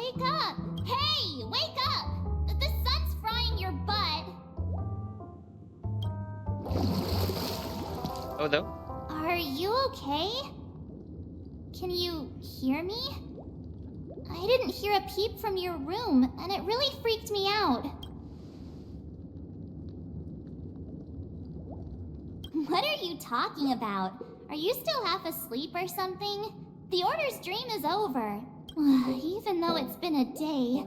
Wake up! Hey, wake up! The sun's frying your butt. Oh no? Are you okay? Can you hear me? I didn't hear a peep from your room, and it really freaked me out. What are you talking about? Are you still half asleep or something? The Order's dream is over. Even though it's been a day,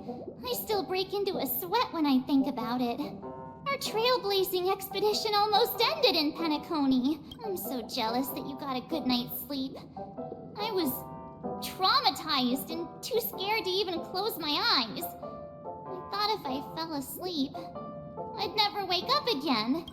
I still break into a sweat when I think about it. Our trailblazing expedition almost ended in Penacony. I'm so jealous that you got a good night's sleep. I was traumatized and too scared to even close my eyes. I thought if I fell asleep, I'd never wake up again.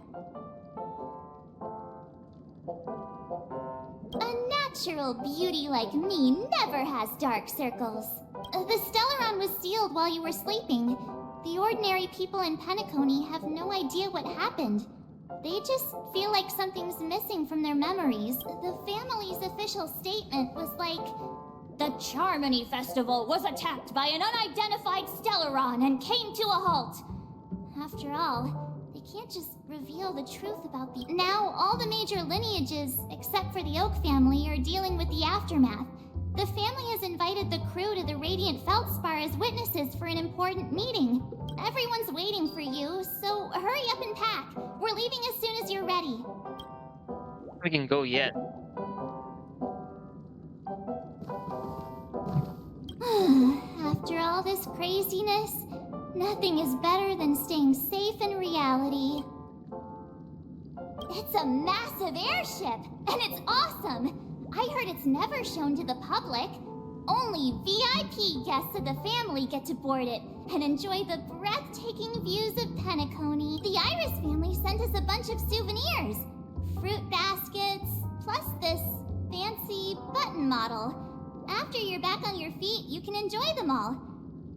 A natural beauty like me never has dark circles. The Stellaron was sealed while you were sleeping. The ordinary people in Penacony have no idea what happened. They just feel like something's missing from their memories. The family's official statement was like, "The Charmony Festival was attacked by an unidentified Stellaron and came to a halt." After all, they can't just reveal the truth about the... Now, all the major lineages, except for the Oak family, are dealing with the aftermath. The family has invited the crew to the Radiant Feldspar as witnesses for an important meeting. Everyone's waiting for you, so hurry up and pack. We're leaving as soon as you're ready. We can go yet. After all this craziness, nothing is better than staying safe in reality. It's a massive airship, and it's awesome! I heard it's never shown to the public. Only VIP guests of the family get to board it and enjoy the breathtaking views of Penacony. The Iris family sent us a bunch of souvenirs. Fruit baskets, plus this fancy button model. After you're back on your feet, you can enjoy them all.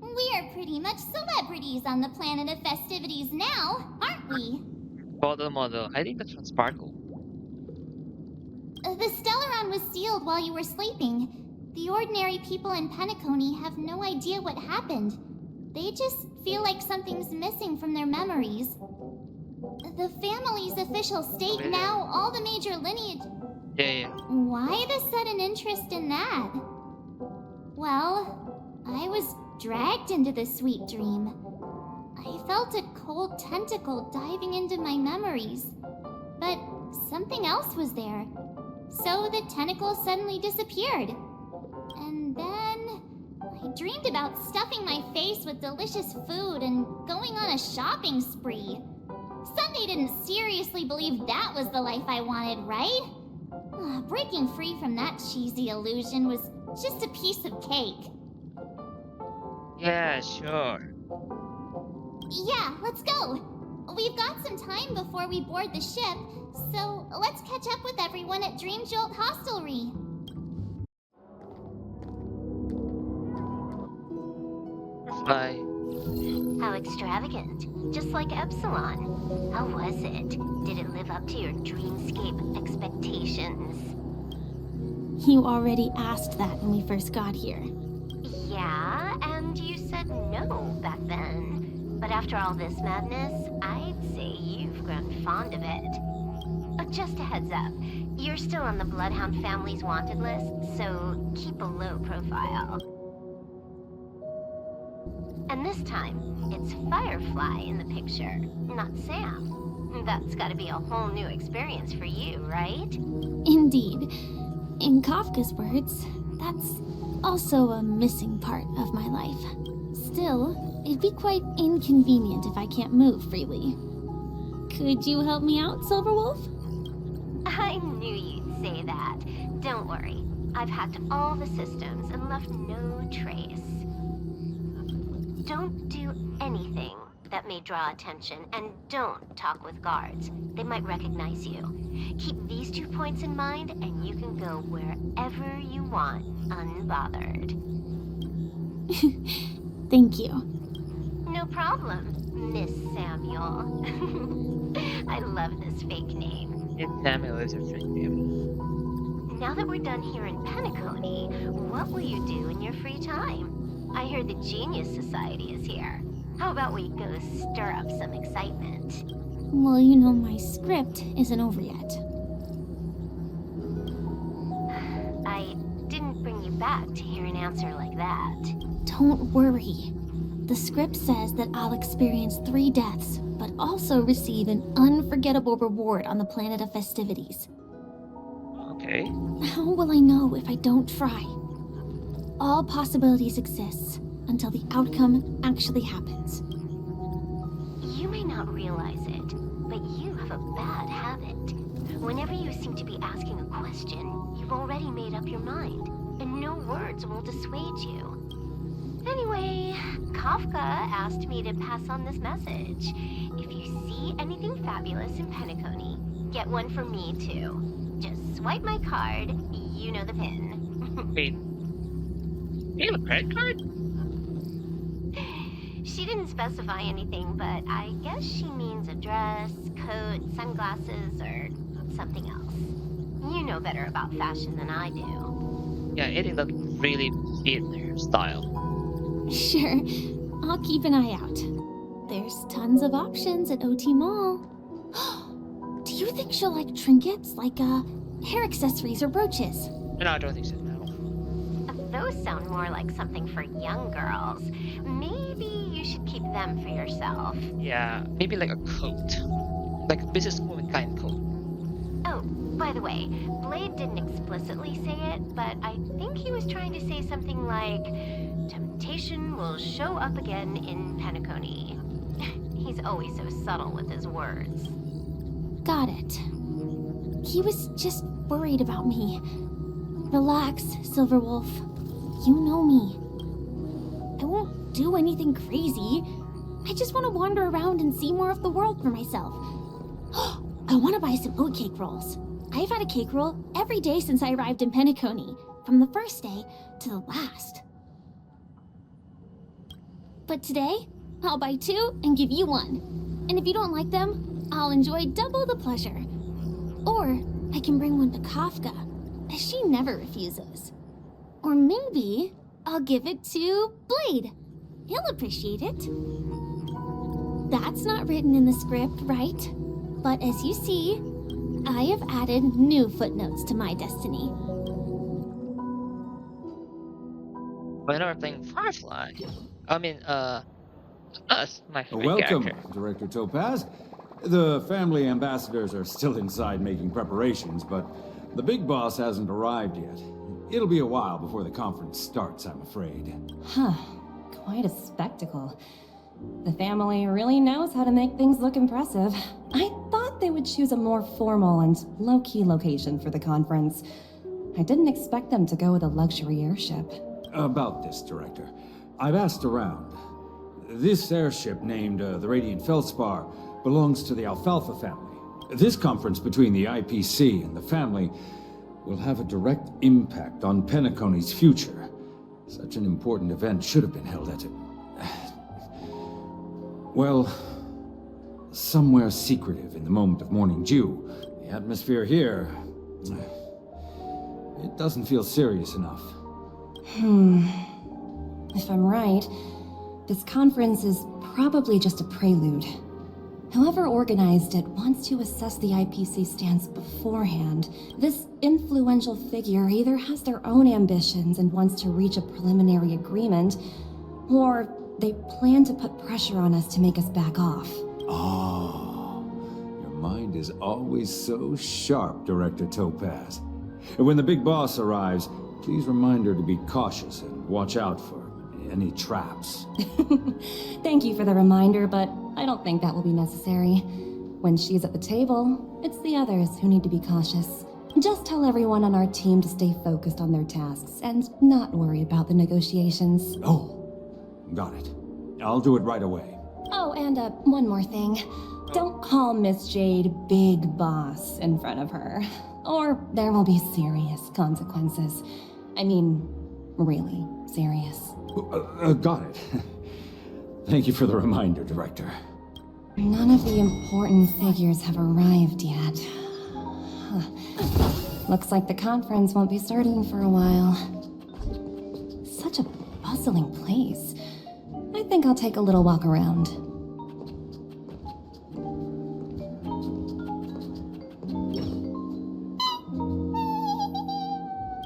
We are pretty much celebrities on the planet of festivities now, aren't we? Bottle model. I think that's from Sparkle. The Stellaron was sealed while you were sleeping. The ordinary people in Penacony have no idea what happened. They just feel like something's missing from their memories. The family's official state now, all the major lineage... Yeah. Why the sudden interest in that? Well, I was dragged into this sweet dream. I felt a cold tentacle diving into my memories. But something else was there. So the tentacle suddenly disappeared. And then I dreamed about stuffing my face with delicious food and going on a shopping spree. Sunday didn't seriously believe that was the life I wanted, right? Breaking free from that cheesy illusion was just a piece of cake. Yeah, sure. Yeah, let's go. We've got some time before we board the ship, so let's catch up with everyone at Dream Jolt Hostelry. Bye. How extravagant. Just like Epsilon. How was it? Did it live up to your dreamscape expectations? You already asked that when we first got here. Yeah, and you said no back then. But after all this madness, I'd say you've grown fond of it. Just a heads up, you're still on the Bloodhound family's wanted list, so keep a low profile. And this time, it's Firefly in the picture, not Sam. That's gotta be a whole new experience for you, right? Indeed. In Kafka's words, that's also a missing part of my life. Still, it'd be quite inconvenient if I can't move freely. Could you help me out, Silverwolf? I knew you'd say that. Don't worry. I've hacked all the systems and left no trace. Don't do anything that may draw attention, and don't talk with guards. They might recognize you. Keep these 2 points in mind, and you can go wherever you want, unbothered. Thank you. No problem, Miss Samuel. I love this fake name. Miss Samuel is a fake name. Now that we're done here in Penacony, what will you do in your free time? I heard the Genius Society is here. How about we go stir up some excitement? Well, you know my script isn't over yet. I didn't bring you back to hear an answer like that. Don't worry. The script says that I'll experience 3 deaths, but also receive an unforgettable reward on the planet of festivities. Okay. How will I know if I don't try? All possibilities exist until the outcome actually happens. You may not realize it, but you have a bad habit. Whenever you seem to be asking a question, you've already made up your mind, and no words will dissuade you. Anyway, Kafka asked me to pass on this message. If you see anything fabulous in Penacony, get one for me too. Just swipe my card, you know the pin. Wait. You have a credit card? She didn't specify anything, but I guess she means a dress, coat, sunglasses, or something else. You know better about fashion than I do. Yeah, anything that really fit their style. Sure, I'll keep an eye out. There's tons of options at OT Mall. Do you think she'll like trinkets, like hair accessories or brooches? No, I don't think so, no. Those sound more like something for young girls. Maybe you should keep them for yourself. Yeah, maybe like a coat. Like a businesswoman kind of coat. Oh, by the way, Blade didn't explicitly say it, but I think he was trying to say something like, temptation will show up again in Penacony. He's always so subtle with his words. Got it. He was just worried about me. Relax, Silverwolf. You know me. I won't do anything crazy. I just want to wander around and see more of the world for myself. I want to buy some oatcake rolls. I've had a cake roll every day since I arrived in Penacony, from the first day to the last. But today, I'll buy 2 and give you 1. And if you don't like them, I'll enjoy double the pleasure. Or I can bring one to Kafka, as she never refuses. Or maybe I'll give it to Blade. He'll appreciate it. That's not written in the script, right? But as you see, I have added new footnotes to my destiny. When I'm playing Firefly, I mean, us, my favorite Welcome, character. Director Topaz. The family ambassadors are still inside making preparations, but the big boss hasn't arrived yet. It'll be a while before the conference starts, I'm afraid. Huh. Quite a spectacle. The family really knows how to make things look impressive. I thought they would choose a more formal and low-key location for the conference. I didn't expect them to go with a luxury airship. About this, Director. I've asked around. This airship, named the Radiant Feldspar, belongs to the Alfalfa family. This conference between the IPC and the family will have a direct impact on Penacony's future. Such an important event should have been held at well, somewhere secretive in the moment of morning dew. The atmosphere here, it doesn't feel serious enough. If I'm right, this conference is probably just a prelude. Whoever organized it wants to assess the IPC stance beforehand. This influential figure either has their own ambitions and wants to reach a preliminary agreement, or they plan to put pressure on us to make us back off. Oh, your mind is always so sharp, Director Topaz. And when the big boss arrives, please remind her to be cautious and watch out for any traps. Thank you for the reminder, but I don't think that will be necessary. When she's at the table, it's the others who need to be cautious. Just tell everyone on our team to stay focused on their tasks and not worry about the negotiations. Oh, got it. I'll do it right away. Oh, and one more thing. Don't call Miss Jade Big Boss in front of her, or there will be serious consequences. I mean, really serious. Got it. Thank you for the reminder, Director. None of the important figures have arrived yet. Looks like the conference won't be starting for a while. Such a bustling place. I think I'll take a little walk around.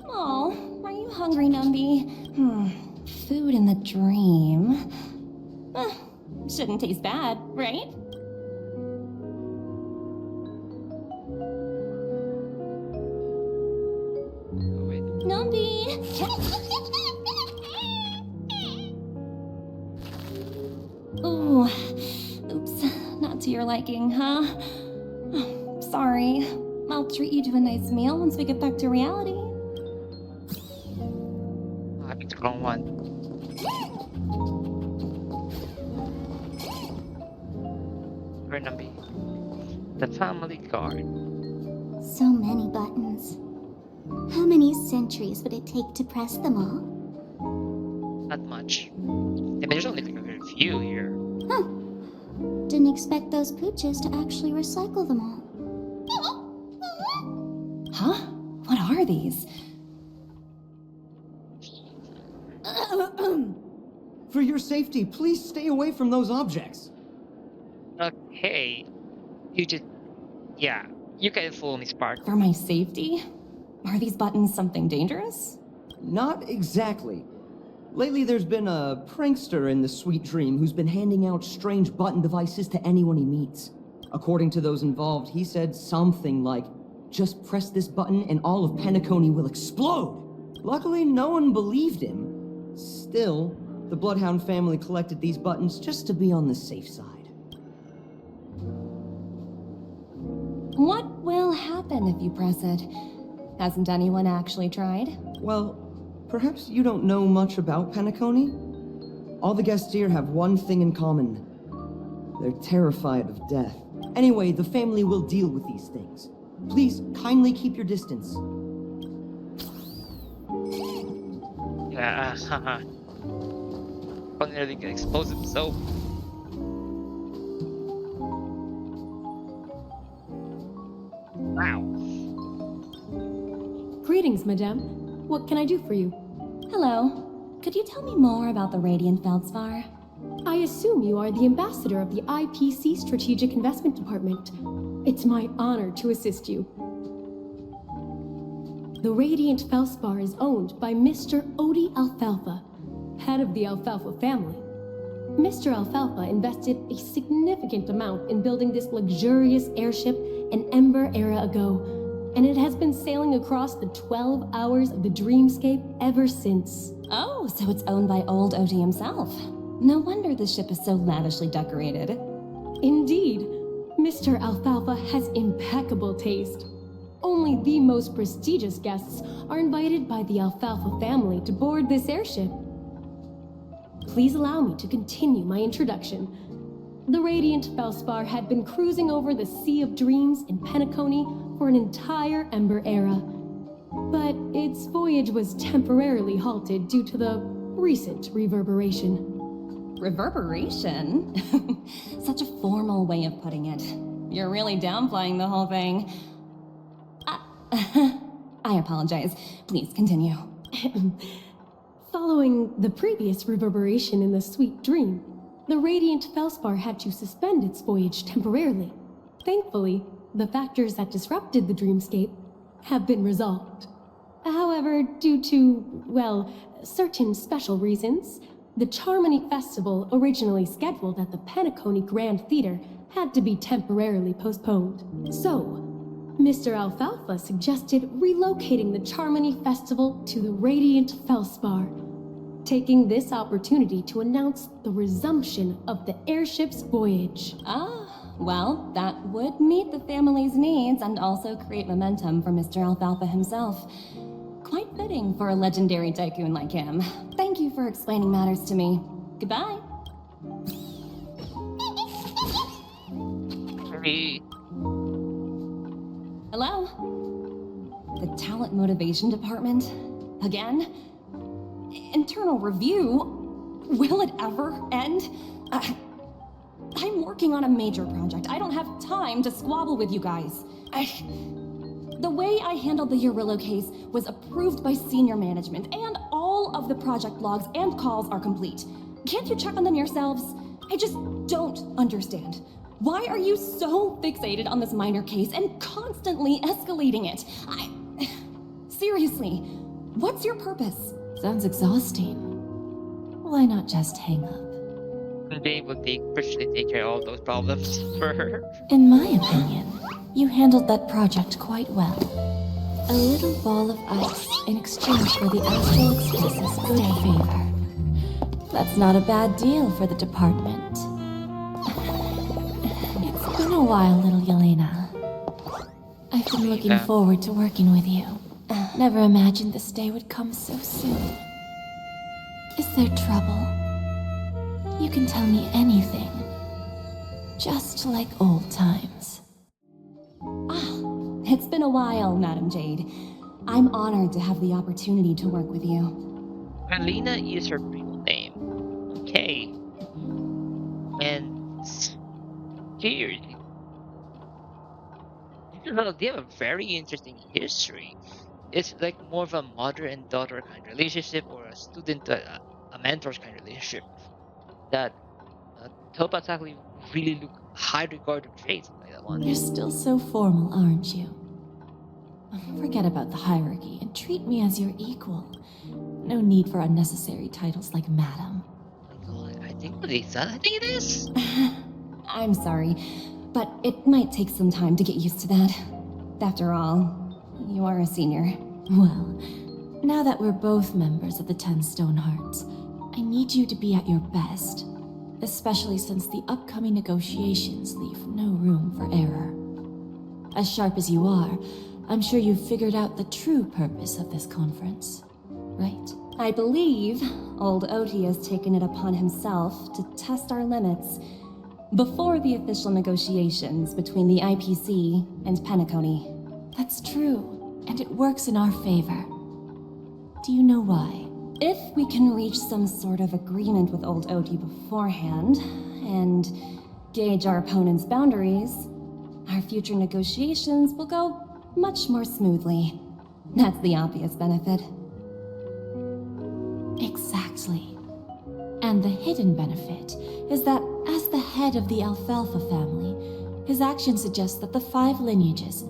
Oh, are you hungry, Numby? Food in the dream. Shouldn't taste bad, right? Wait. Numby! Ooh, oops, not to your liking, huh? Sorry. I'll treat you to a nice meal once we get back to reality. I picked the wrong one. Burnaby. The family card. So many buttons. How many centuries would it take to press them all? Not much. I mean, there's only like a very few here. Huh. Didn't expect those pooches to actually recycle them all. Huh? What are these? For your safety, please stay away from those objects. Okay. You just... Yeah. You can fool me, Spark. For my safety? Are these buttons something dangerous? Not exactly. Lately, there's been a prankster in the Sweet Dream who's been handing out strange button devices to anyone he meets. According to those involved, he said something like, "Just press this button and all of Penacony will explode." Luckily, no one believed him. Still, the Bloodhound family collected these buttons just to be on the safe side. What will happen if you press it? Hasn't anyone actually tried? Well, perhaps you don't know much about Penacony? All the guests here have one thing in common. They're terrified of death. Anyway, the family will deal with these things. Please, kindly keep your distance. Yeah, haha. Nearly can expose himself. Wow. Greetings, madame. What can I do for you? Hello. Could you tell me more about the Radiant Feldspar? I assume you are the ambassador of the IPC Strategic Investment Department. It's my honor to assist you. The Radiant Feldspar is owned by Mr. Odie Alfalfa, head of the Alfalfa family. Mr. Alfalfa invested a significant amount in building this luxurious airship an Ember era ago, and it has been sailing across the 12 hours of the dreamscape ever since. Oh, so it's owned by old Odie himself. No wonder the ship is so lavishly decorated. Indeed, Mr. Alfalfa has impeccable taste. Only the most prestigious guests are invited by the Alfalfa family to board this airship. Please allow me to continue my introduction. The Radiant Feldspar had been cruising over the Sea of Dreams in Penacony for an entire Ember era. But its voyage was temporarily halted due to the recent reverberation. Reverberation? Such a formal way of putting it. You're really downplaying the whole thing. I apologize. Please continue. Following the previous reverberation in the Sweet Dream, the Radiant Feldspar had to suspend its voyage temporarily. Thankfully, the factors that disrupted the dreamscape have been resolved. However, due to, well, certain special reasons, the Charmony Festival, originally scheduled at the Penacony Grand Theater, had to be temporarily postponed. So, Mr. Alfalfa suggested relocating the Charmony Festival to the Radiant Feldspar, taking this opportunity to announce the resumption of the airship's voyage. Well, that would meet the family's needs and also create momentum for Mr. Alfalfa himself. Quite fitting for a legendary tycoon like him. Thank you for explaining matters to me. Goodbye. Hey. Hello? The Talent Motivation Department? Again? Internal review? Will it ever end? I'm working on a major project. I don't have time to squabble with you guys. The way I handled the Urillo case was approved by senior management, and all all of the project logs and calls are complete. Can't you check on them yourselves? I just don't understand. Why are you so fixated on this minor case and constantly escalating it? Seriously, what's your purpose? Sounds exhausting. Why not just hang up? They would personally take care of all those problems for her. In my opinion, you handled that project quite well. A little ball of ice in exchange for the Astral Express's good favor. That's not a bad deal for the department. It's been a while, little Yelena. I've been looking forward to working with you. Never imagined this day would come so soon. Is there trouble? You can tell me anything. Just like old times. It's been a while, Madam Jade. I'm honored to have the opportunity to work with you. Alina is her real name. Okay. And here, they have a very interesting history. It's like more of a mother and daughter kind of relationship, or a student to a mentor's kind of relationship. That telepaths actually really look high regarded traits like that one. You're still so formal, aren't you? Forget about the hierarchy and treat me as your equal. No need for unnecessary titles like Madam. Oh my god, I think Lisa, I think it is. I'm sorry, but it might take some time to get used to that. After all, you are a senior. Well, now that we're both members of the 10 Stone Hearts, I need you to be at your best, especially since the upcoming negotiations leave no room for error. As sharp as you are, I'm sure you've figured out the true purpose of this conference, right? I believe old Oti has taken it upon himself to test our limits before the official negotiations between the IPC and Penacony. That's true, and it works in our favor. Do you know why? If we can reach some sort of agreement with old Oti beforehand, and gauge our opponent's boundaries, our future negotiations will go much more smoothly. That's the obvious benefit. Exactly. And the hidden benefit is that as the head of the Alfalfa family, his actions suggest that the 5 lineages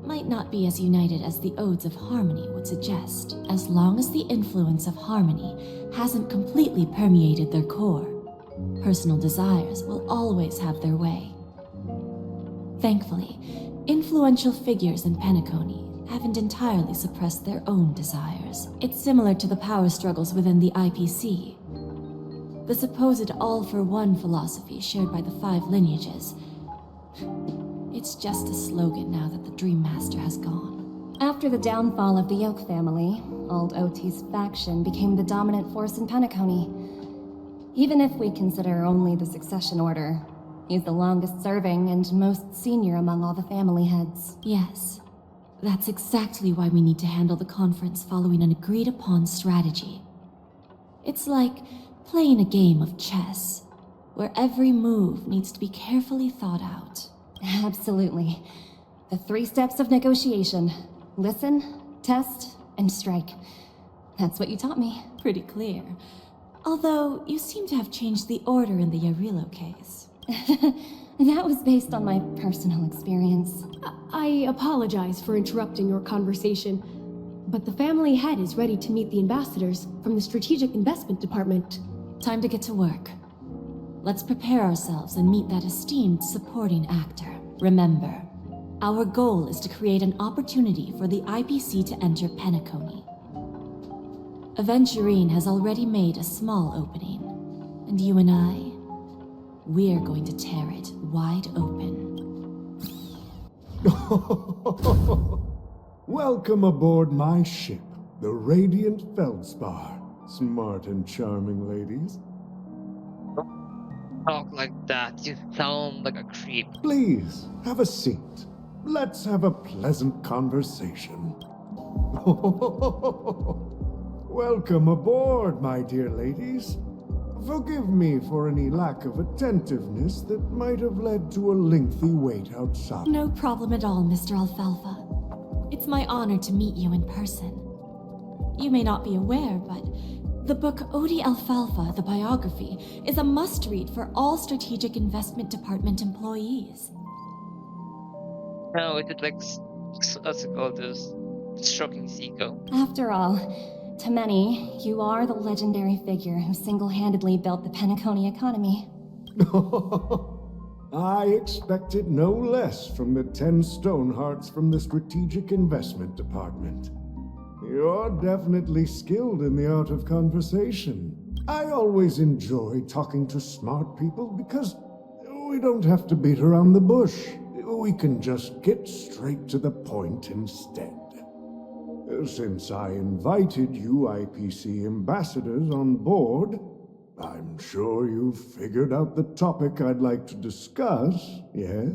might not be as united as the Odes of Harmony would suggest, as long as the influence of Harmony hasn't completely permeated their core. Personal desires will always have their way. Thankfully, influential figures in Penacony haven't entirely suppressed their own desires. It's similar to the power struggles within the IPC. The supposed all-for-one philosophy shared by the 5 lineages. It's just a slogan now that the Dream Master has gone. After the downfall of the Yoke family, old Oti's faction became the dominant force in Penacony. Even if we consider only the succession order, he's the longest serving and most senior among all the family heads. Yes. That's exactly why we need to handle the conference following an agreed-upon strategy. It's like playing a game of chess, where every move needs to be carefully thought out. Absolutely. The 3 steps of negotiation. Listen, test, and strike. That's what you taught me. Pretty clear. Although, you seem to have changed the order in the Yarilo case. That was based on my personal experience. I apologize for interrupting your conversation, but the family head is ready to meet the ambassadors from the Strategic Investment Department. Time to get to work. Let's prepare ourselves and meet that esteemed supporting actor. Remember, our goal is to create an opportunity for the IPC to enter Penacony. Aventurine has already made a small opening, and you and I, we're going to tear it wide open. Welcome aboard my ship, the Radiant Feldspar. Smart and charming ladies. Talk like that, you sound like a creep. Please, have a seat. Let's have a pleasant conversation. Welcome aboard, my dear ladies. Forgive me for any lack of attentiveness that might have led to a lengthy wait outside. No problem at all, Mr. Alfalfa. It's my honor to meet you in person. You may not be aware, but The book Odie Alfalfa, the biography, is a must-read for all Strategic Investment Department employees. No, is it like what's it called? This stroking Seiko. After all, to many, you are the legendary figure who single-handedly built the Penacony economy. I expected no less from the 10 Stonehearts from the Strategic Investment Department. You're definitely skilled in the art of conversation. I always enjoy talking to smart people because we don't have to beat around the bush. We can just get straight to the point instead. Since I invited you IPC ambassadors on board, I'm sure you've figured out the topic I'd like to discuss, yes?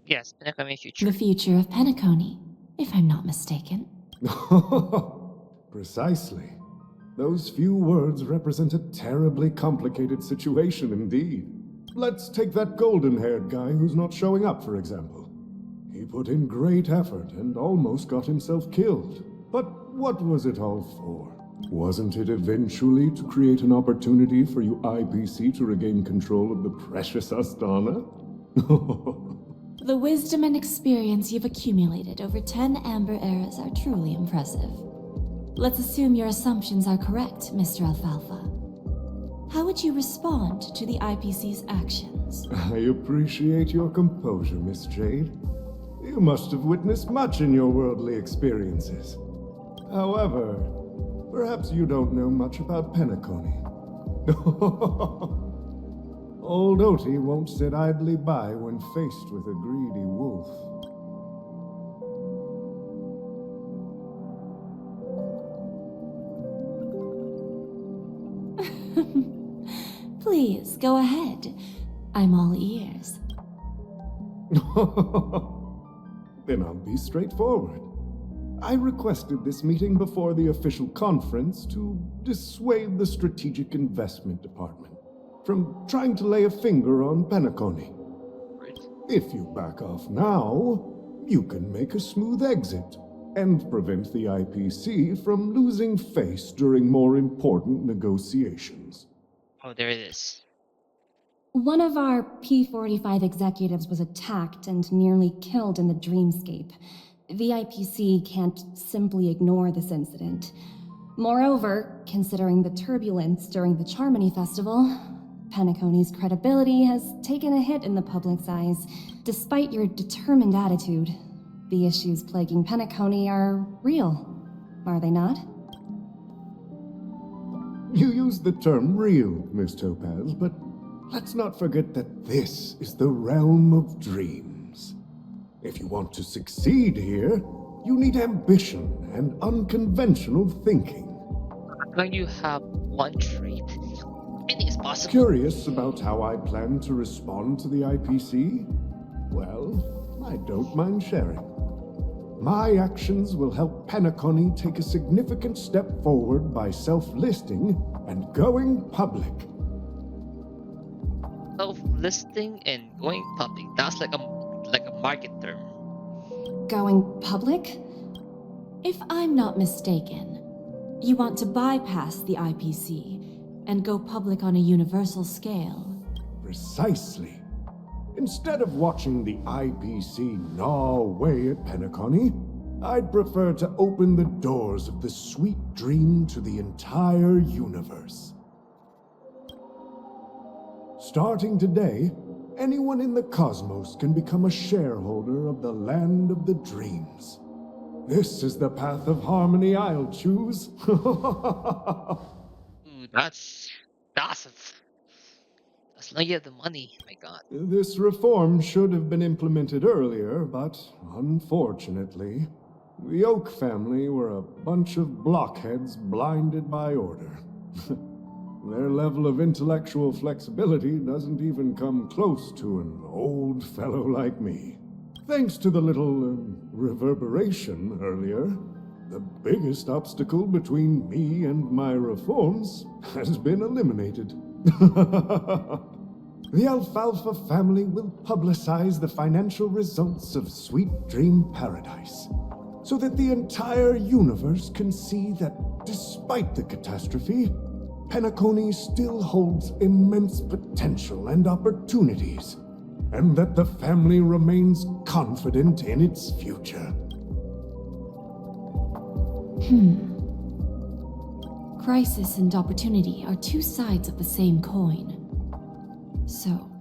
Yes, Penacony future. The future of Penacony, if I'm not mistaken. Precisely. Those few words represent a terribly complicated situation indeed. Let's take that golden-haired guy who's not showing up, for example. He put in great effort and almost got himself killed. But what was it all for? Wasn't it eventually to create an opportunity for you IPC to regain control of the precious Astana? The wisdom and experience you've accumulated over 10 Amber Eras are truly impressive. Let's assume your assumptions are correct, Mr. Alfalfa. How would you respond to the IPC's actions? I appreciate your composure, Miss Jade. You must have witnessed much in your worldly experiences. However, perhaps you don't know much about Penacony. Old Oti won't sit idly by when faced with a greedy wolf. Please, go ahead. I'm all ears. Then I'll be straightforward. I requested this meeting before the official conference to dissuade the Strategic Investment Department from trying to lay a finger on Penacony. If you back off now, you can make a smooth exit and prevent the IPC from losing face during more important negotiations. Oh, there it is. One of our P-45 executives was attacked and nearly killed in the dreamscape. The IPC can't simply ignore this incident. Moreover, considering the turbulence during the Charmony Festival, Penacony's credibility has taken a hit in the public's eyes. Despite your determined attitude, the issues plaguing Penacony are real, are they not? You used the term real, Miss Topaz, but let's not forget that this is the realm of dreams. If you want to succeed here, you need ambition and unconventional thinking. When you have one trait, anything is possible. Curious about how I plan to respond to the IPC? Well, I don't mind sharing. My actions will help Penacony take a significant step forward by self-listing and going public. Self-listing and going public. That's like a market term. Going public? If I'm not mistaken, you want to bypass the IPC and go public on a universal scale. Precisely. Instead of watching the IPC gnaw away at Penacony, I'd prefer to open the doors of the sweet dream to the entire universe. Starting today, anyone in the cosmos can become a shareholder of the land of the dreams. This is the path of harmony I'll choose. Ooh, that's as long as you have the money, my god. This reform should have been implemented earlier, but unfortunately, the Oak family were a bunch of blockheads blinded by order. Their level of intellectual flexibility doesn't even come close to an old fellow like me. Thanks to the little reverberation earlier, the biggest obstacle between me and my reforms has been eliminated. The Alfalfa family will publicize the financial results of Sweet Dream Paradise, so that the entire universe can see that despite the catastrophe, Penacony still holds immense potential and opportunities, and that the family remains confident in its future. Crisis and opportunity are two sides of the same coin. So,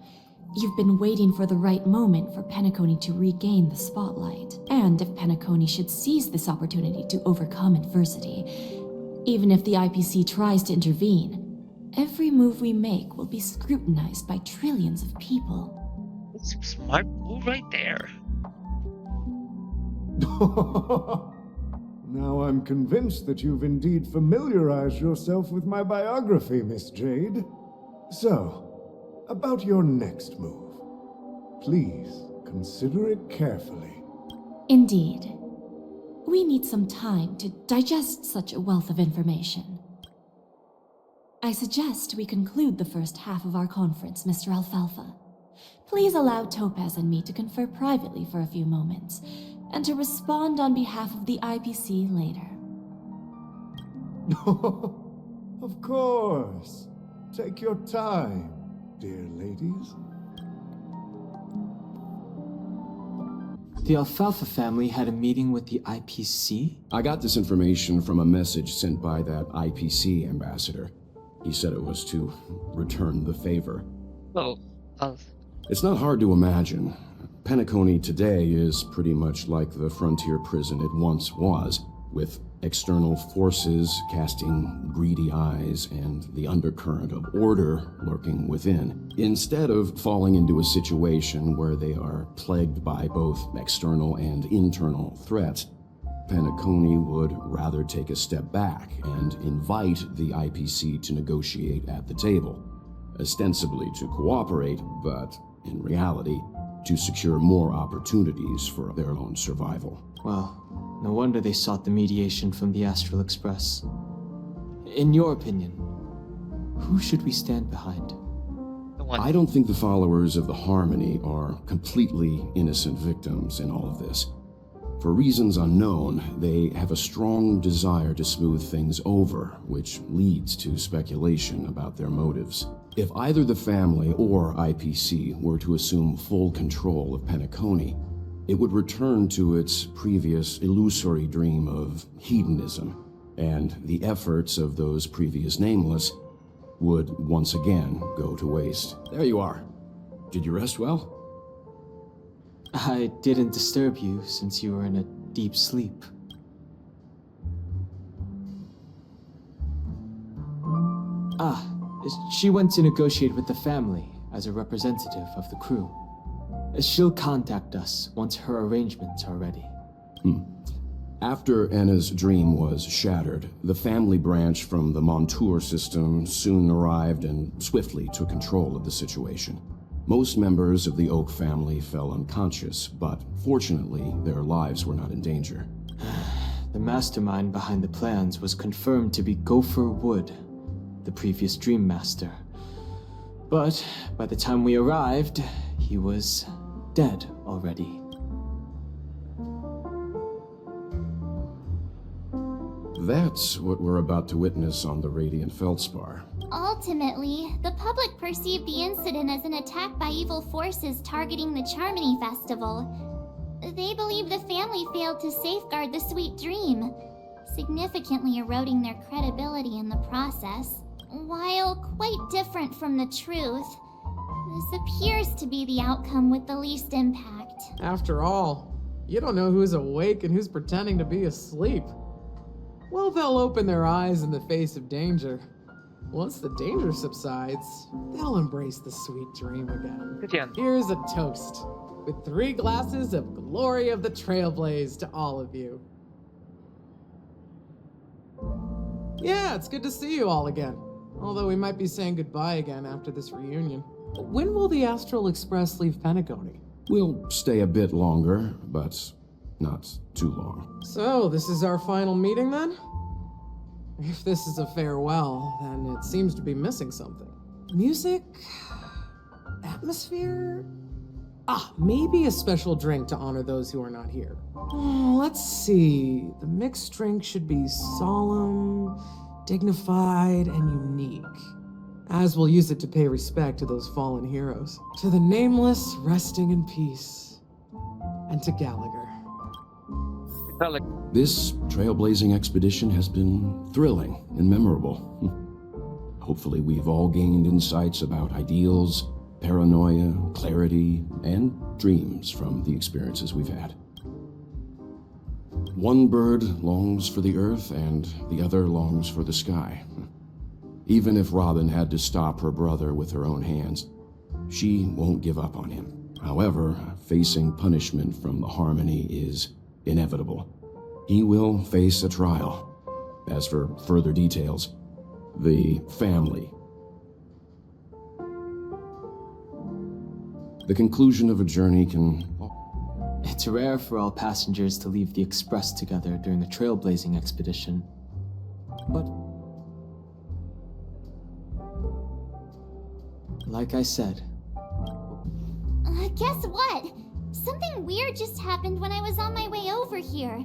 you've been waiting for the right moment for Penacony to regain the spotlight. And if Penacony should seize this opportunity to overcome adversity, even if the IPC tries to intervene, every move we make will be scrutinized by trillions of people. It's a smart move right there. Now I'm convinced that you've indeed familiarized yourself with my biography, Miss Jade. So, about your next move. Please consider it carefully. Indeed. We need some time to digest such a wealth of information. I suggest we conclude the first half of our conference, Mr. Alfalfa. Please allow Topaz and me to confer privately for a few moments, and to respond on behalf of the IPC later. Of course. Take your time, dear ladies. The Alfalfa family had a meeting with the IPC? I got this information from a message sent by that IPC ambassador. He said it was to return the favor. Oh, It's not hard to imagine. Penacony today is pretty much like the frontier prison it once was, with external forces casting greedy eyes and the undercurrent of order lurking within. Instead of falling into a situation where they are plagued by both external and internal threats, Penacony would rather take a step back and invite the IPC to negotiate at the table, ostensibly to cooperate, but in reality, to secure more opportunities for their own survival. Well, no wonder they sought the mediation from the Astral Express. In your opinion, who should we stand behind? I don't think the followers of the Harmony are completely innocent victims in all of this. For reasons unknown, they have a strong desire to smooth things over, which leads to speculation about their motives. If either the family or IPC were to assume full control of Penacony, it would return to its previous illusory dream of hedonism, and the efforts of those previous nameless would once again go to waste. There you are. Did you rest well? I didn't disturb you since you were in a deep sleep. She went to negotiate with the family as a representative of the crew. She'll contact us once her arrangements are ready. After Enna's dream was shattered, the family branch from the Montour system soon arrived and swiftly took control of the situation. Most members of the Oak family fell unconscious, but fortunately, their lives were not in danger. The mastermind behind the plans was confirmed to be Gopher Wood, the previous Dream Master. But by the time we arrived, he was dead already. That's what we're about to witness on the Radiant Feldspar. Ultimately, the public perceived the incident as an attack by evil forces targeting the Charmony Festival. They believe the family failed to safeguard the sweet dream, significantly eroding their credibility in the process. While quite different from the truth, this appears to be the outcome with the least impact. After all, you don't know who's awake and who's pretending to be asleep. Well, they'll open their eyes in the face of danger. Once the danger subsides, they'll embrace the sweet dream again. Good job. Here's a toast, with 3 glasses of glory of the Trailblazer to all of you. Yeah, it's good to see you all again. Although we might be saying goodbye again after this reunion. When will the Astral Express leave Penacony? We'll stay a bit longer, but not too long. So, this is our final meeting then? If this is a farewell, then it seems to be missing something. Music? Atmosphere? Maybe a special drink to honor those who are not here. Let's see. The mixed drink should be solemn, dignified and unique, as we'll use it to pay respect to those fallen heroes. To the Nameless, resting in peace, and to Gallagher. It felt like This trailblazing expedition has been thrilling and memorable. Hopefully we've all gained insights about ideals, paranoia, clarity, and dreams from the experiences we've had. One bird longs for the earth and the other longs for the sky. Even if Robin had to stop her brother with her own hands, she won't give up on him. However, facing punishment from the Harmony is inevitable. He will face a trial. As for further details, the family. The conclusion of a journey can... It's rare for all passengers to leave the Express together during a trailblazing expedition. But like I said, Guess what? Something weird just happened when I was on my way over here.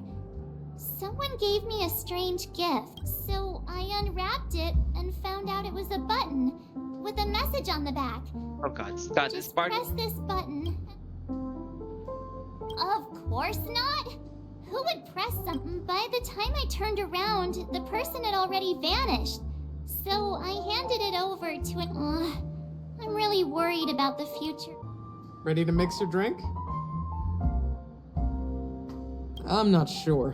Someone gave me a strange gift, so I unwrapped it and found out it was a button with a message on the back. oh god, Scott, this Just part. press this button. Of course not. Who would press something? By the time I turned around, the person had already vanished. So I handed it over to an... I'm really worried about the future. Ready to mix your drink? I'm not sure.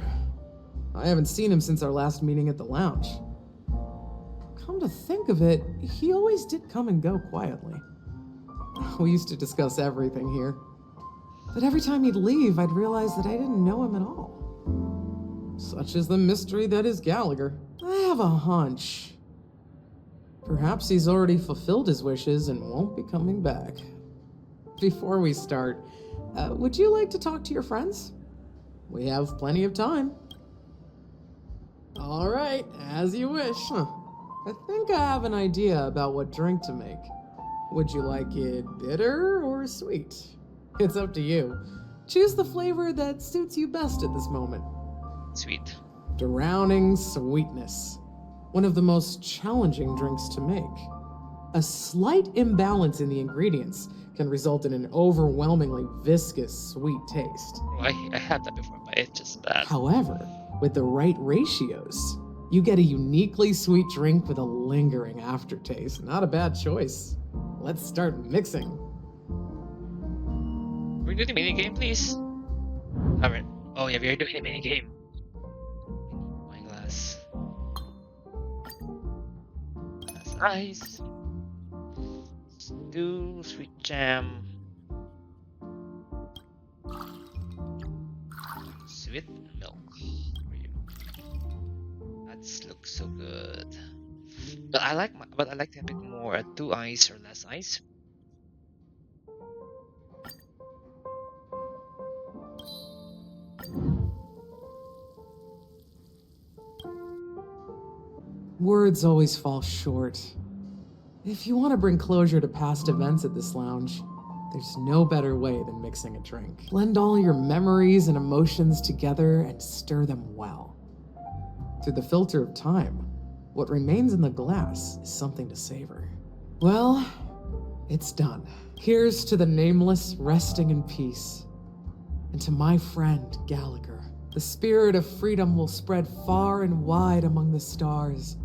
I haven't seen him since our last meeting at the lounge. Come to think of it, he always did come and go quietly. We used to discuss everything here. But every time he'd leave, I'd realize that I didn't know him at all. Such is the mystery that is Gallagher. I have a hunch. Perhaps he's already fulfilled his wishes and won't be coming back. Before we start, would you like to talk to your friends? We have plenty of time. All right, as you wish. I think I have an idea about what drink to make. Would you like it bitter or sweet? It's up to you. Choose the flavor that suits you best at this moment. Sweet. Drowning sweetness. One of the most challenging drinks to make. A slight imbalance in the ingredients can result in an overwhelmingly viscous sweet taste. Oh, I had that before, but it's just bad. However, with the right ratios, you get a uniquely sweet drink with a lingering aftertaste. Not a bad choice. Let's start mixing. We're doing the minigame, please. Alright. Oh yeah, we are doing the minigame. Wine glass. That's ice. Stew, sweet jam. Sweet milk. For you. That looks so good. But I like to have it more 2 ice or less ice. Words always fall short. If you want to bring closure to past events at this lounge, there's no better way than mixing a drink. Blend all your memories and emotions together and stir them well. Through the filter of time, what remains in the glass is something to savor. Well, it's done. Here's to the Nameless resting in peace. And to my friend, Gallagher. The spirit of freedom will spread far and wide among the stars.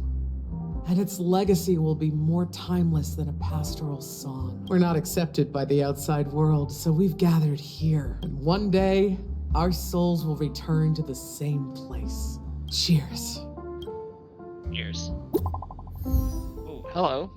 And its legacy will be more timeless than a pastoral song. We're not accepted by the outside world, so we've gathered here. And one day, our souls will return to the same place. Cheers. Cheers. Oh, hello.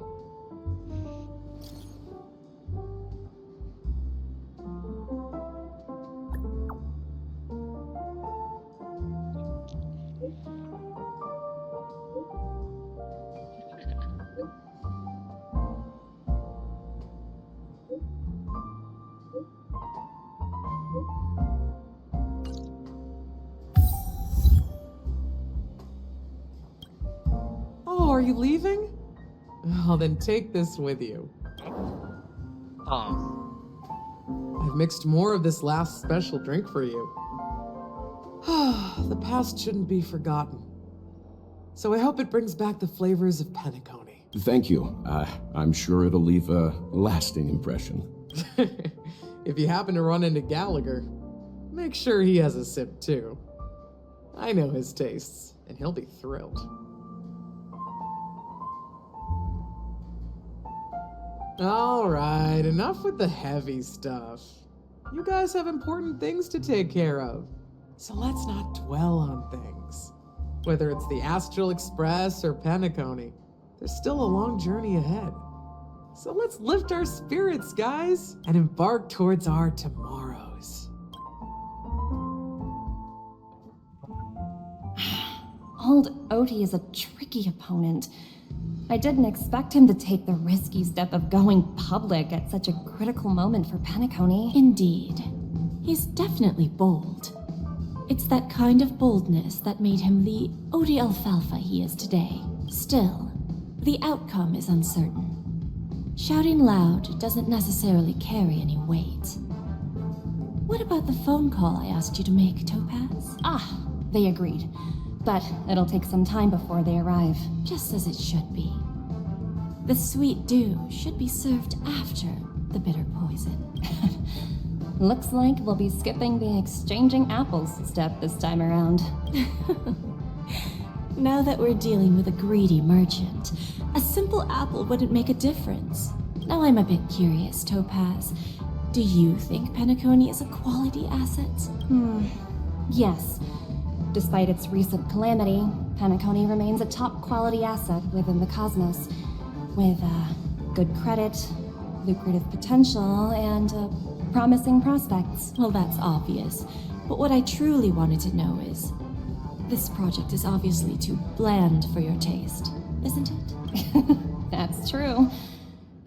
Oh, are you leaving? Oh, then take this with you. Oh, I've mixed more of this last special drink for you. The past shouldn't be forgotten. So I hope it brings back the flavors of Penacony. Thank you. I'm sure it'll leave a lasting impression. If you happen to run into Gallagher, make sure he has a sip too. I know his tastes, and he'll be thrilled. Alright, enough with the heavy stuff. You guys have important things to take care of, so let's not dwell on things. Whether it's the Astral Express or Penacony, there's still a long journey ahead. So let's lift our spirits, guys, and embark towards our tomorrows. Old Odie is a tricky opponent. I didn't expect him to take the risky step of going public at such a critical moment for Penacony. Indeed. He's definitely bold. It's that kind of boldness that made him the Odie Alfalfa he is today. Still, the outcome is uncertain. Shouting loud doesn't necessarily carry any weight. What about the phone call I asked you to make, Topaz? Ah, they agreed. But it'll take some time before they arrive. Just as it should be. The sweet dew should be served after the bitter poison. Looks like we'll be skipping the exchanging apples step this time around. Now that we're dealing with a greedy merchant, a simple apple wouldn't make a difference. Now I'm a bit curious, Topaz. Do you think Penacony is a quality asset? Yes. Despite its recent calamity, Penacony remains a top quality asset within the cosmos, with good credit, lucrative potential, and promising prospects. Well, that's obvious. But what I truly wanted to know is, this project is obviously too bland for your taste, isn't it? That's true.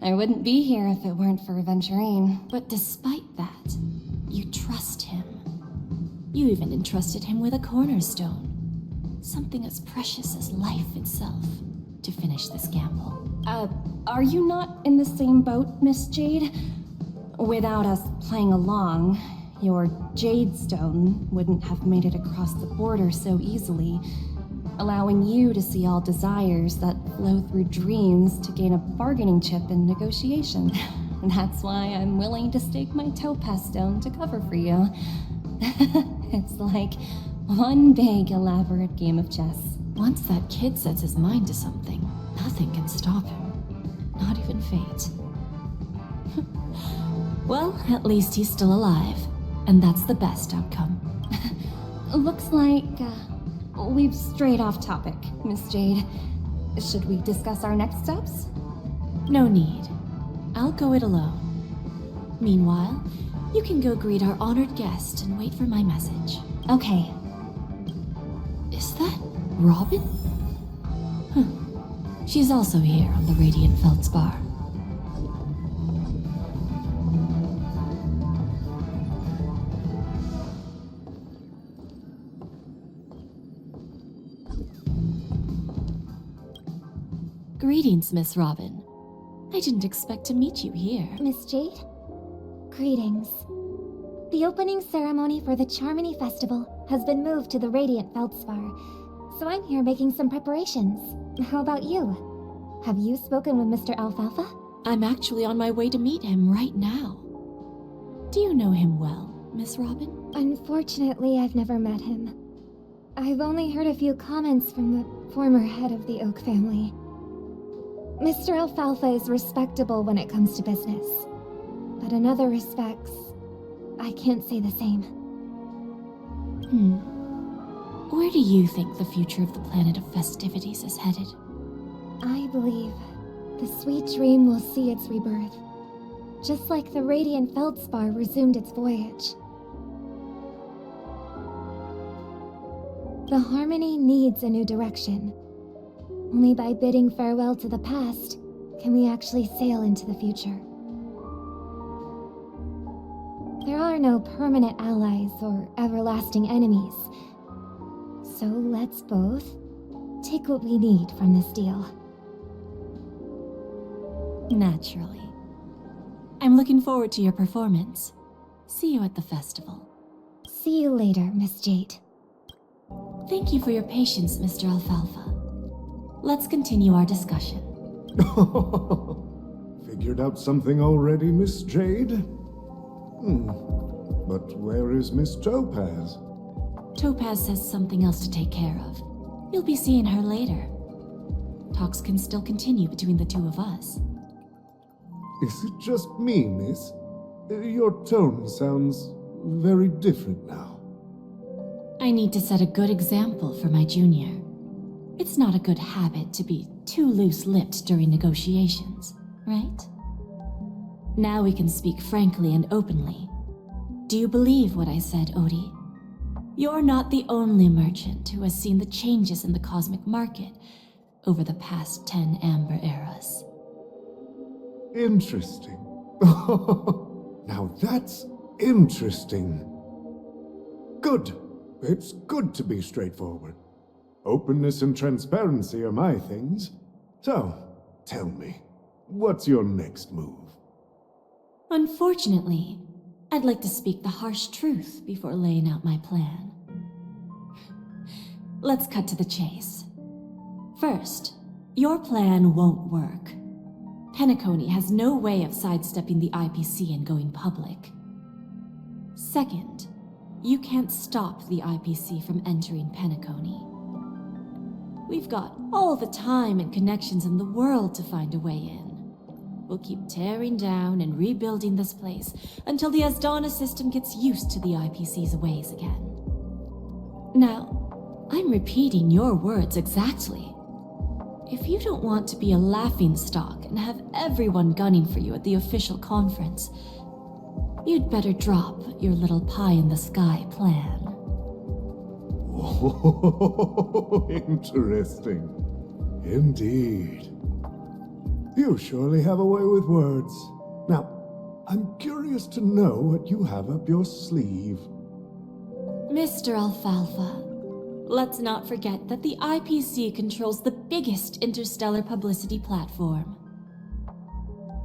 I wouldn't be here if it weren't for Venturine. But despite that, you trust him. You even entrusted him with a cornerstone. Something as precious as life itself, to finish this gamble. Are you not in the same boat, Miss Jade? Without us playing along, your Jade Stone wouldn't have made it across the border so easily, allowing you to see all desires that flow through dreams to gain a bargaining chip in negotiation. That's why I'm willing to stake my Topaz Stone to cover for you. It's like one big, elaborate game of chess. Once that kid sets his mind to something, nothing can stop him. Not even fate. Well, at least he's still alive, and that's the best outcome. Looks like we've strayed off topic, Miss Jade. Should we discuss our next steps? No need. I'll go it alone. Meanwhile, you can go greet our honored guest and wait for my message. Okay. Is that Robin? Huh. She's also here on the Radiant Feldspar. Greetings, Miss Robin. I didn't expect to meet you here. Miss Jade? Greetings. The opening ceremony for the Charmony Festival has been moved to the Radiant Feldspar, so I'm here making some preparations. How about you? Have you spoken with Mr. Alfalfa? I'm actually on my way to meet him right now. Do you know him well, Miss Robin? Unfortunately, I've never met him. I've only heard a few comments from the former head of the Oak family. Mr. Alfalfa is respectable when it comes to business, but in other respects, I can't say the same. Where do you think the future of the planet of festivities is headed? I believe the sweet dream will see its rebirth, just like the Radiant Feldspar resumed its voyage. The Harmony needs a new direction. Only by bidding farewell to the past can we actually sail into the future. There are no permanent allies or everlasting enemies. So let's both take what we need from this deal. Naturally. I'm looking forward to your performance. See you at the festival. See you later, Miss Jade. Thank you for your patience, Mr. Alfalfa. Let's continue our discussion. Figured out something already, Miss Jade? But where is Miss Topaz? Topaz says something else to take care of. You'll be seeing her later. Talks can still continue between the two of us. Is it just me, miss? Your tone sounds very different now. I need to set a good example for my junior. It's not a good habit to be too loose-lipped during negotiations, right? Now we can speak frankly and openly. Do you believe what I said, Odie? You're not the only merchant who has seen the changes in the cosmic market over the past 10 Amber Eras. Interesting. Now that's interesting. Good. It's good to be straightforward. Openness and transparency are my things. So, tell me, what's your next move? Unfortunately, I'd like to speak the harsh truth before laying out my plan. Let's cut to the chase. First, your plan won't work. Penacony has no way of sidestepping the IPC and going public. Second, you can't stop the IPC from entering Penacony. We've got all the time and connections in the world to find a way in. We'll keep tearing down and rebuilding this place until the Asdana system gets used to the IPC's ways again. Now, I'm repeating your words exactly. If you don't want to be a laughingstock and have everyone gunning for you at the official conference, you'd better drop your little pie-in-the-sky plan. Oh, interesting. Indeed. You surely have a way with words. Now, I'm curious to know what you have up your sleeve. Mr. Alfalfa, let's not forget that the IPC controls the biggest interstellar publicity platform.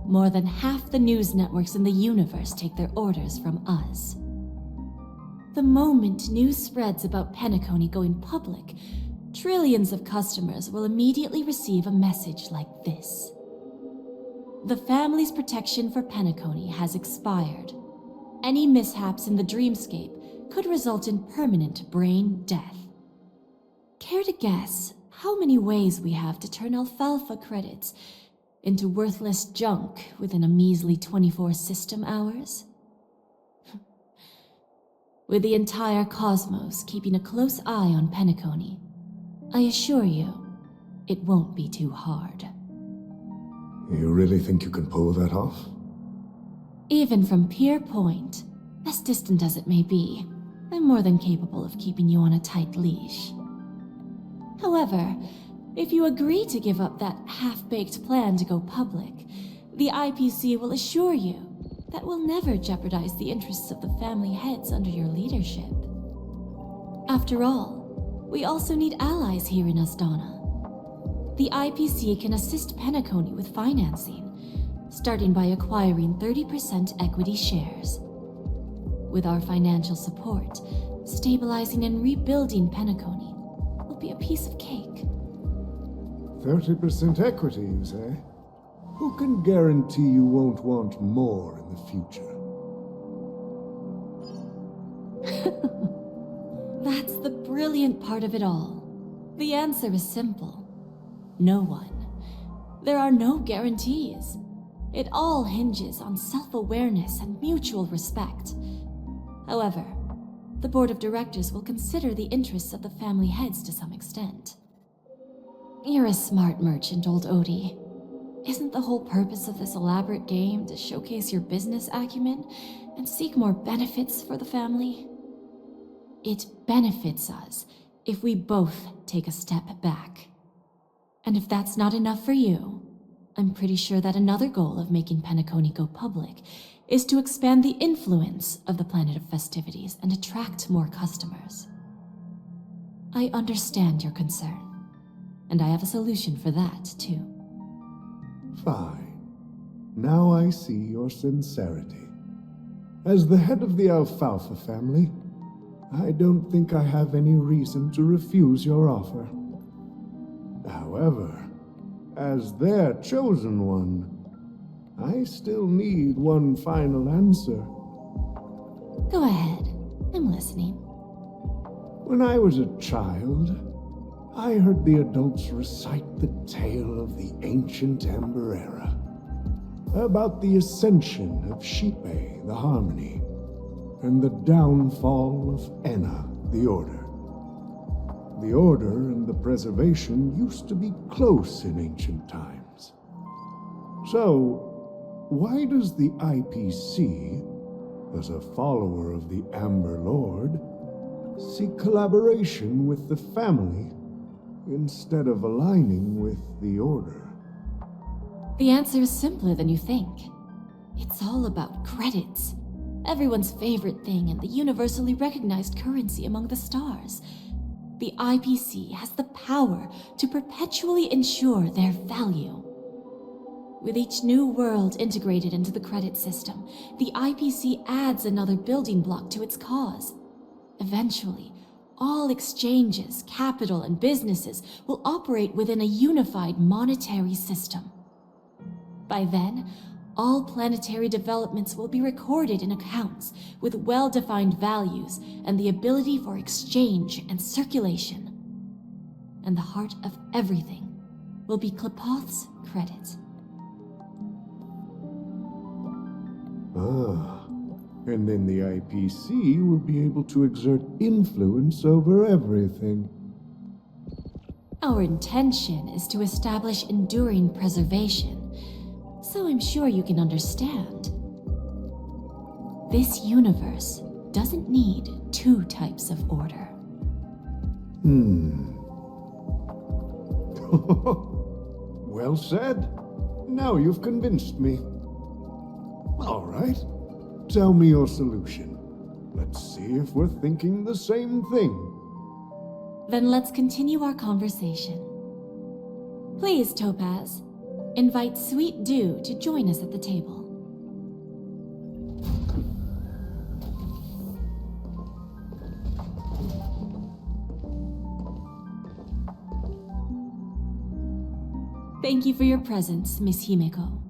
More than half the news networks in the universe take their orders from us. The moment news spreads about Penacony going public, trillions of customers will immediately receive a message like this. The family's protection for Penacony has expired. Any mishaps in the dreamscape could result in permanent brain death. Care to guess how many ways we have to turn Alfalfa credits into worthless junk within a measly 24 system hours? With the entire cosmos keeping a close eye on Penacony, I assure you, it won't be too hard. You really think you can pull that off? Even from Pier Point, as distant as it may be, I'm more than capable of keeping you on a tight leash. However, if you agree to give up that half-baked plan to go public, the IPC will assure you that we'll never jeopardize the interests of the family heads under your leadership. After all, we also need allies here in Asdana. The IPC can assist Penacony with financing, starting by acquiring 30% equity shares. With our financial support, stabilizing and rebuilding Penacony will be a piece of cake. 30% equity, you say? Who can guarantee you won't want more in the future? That's the brilliant part of it all. The answer is simple. No one. There are no guarantees. It all hinges on self-awareness and mutual respect. However, the board of directors will consider the interests of the family heads to some extent. You're a smart merchant, old Odie. Isn't the whole purpose of this elaborate game to showcase your business acumen and seek more benefits for the family? It benefits us if we both take a step back. And if that's not enough for you, I'm pretty sure that another goal of making Penacony go public is to expand the influence of the Planet of Festivities and attract more customers. I understand your concern, and I have a solution for that, too. Fine. Now I see your sincerity. As the head of the Alfalfa family, I don't think I have any reason to refuse your offer. However, as their chosen one, I still need one final answer. Go ahead. I'm listening. When I was a child, I heard the adults recite the tale of the ancient Ember Era, about the ascension of Shipe, the Harmony, and the downfall of Enna, the Order. The Order and the Preservation used to be close in ancient times. So, why does the IPC, as a follower of the Amber Lord, seek collaboration with the family instead of aligning with the Order? The answer is simpler than you think. It's all about credits. Everyone's favorite thing and the universally recognized currency among the stars. The IPC has the power to perpetually ensure their value. With each new world integrated into the credit system, the IPC adds another building block to its cause. Eventually, all exchanges, capital, and businesses will operate within a unified monetary system. By then, all planetary developments will be recorded in accounts with well-defined values and the ability for exchange and circulation. And the heart of everything will be Klepoth's credit. And then the IPC will be able to exert influence over everything. Our intention is to establish enduring preservation, so I'm sure you can understand. This universe doesn't need two types of order. Well said. Now you've convinced me. All right. Tell me your solution. Let's see if we're thinking the same thing. Then let's continue our conversation. Please, Topaz, invite Sweet Dew to join us at the table. Thank you for your presence, Miss Himeko.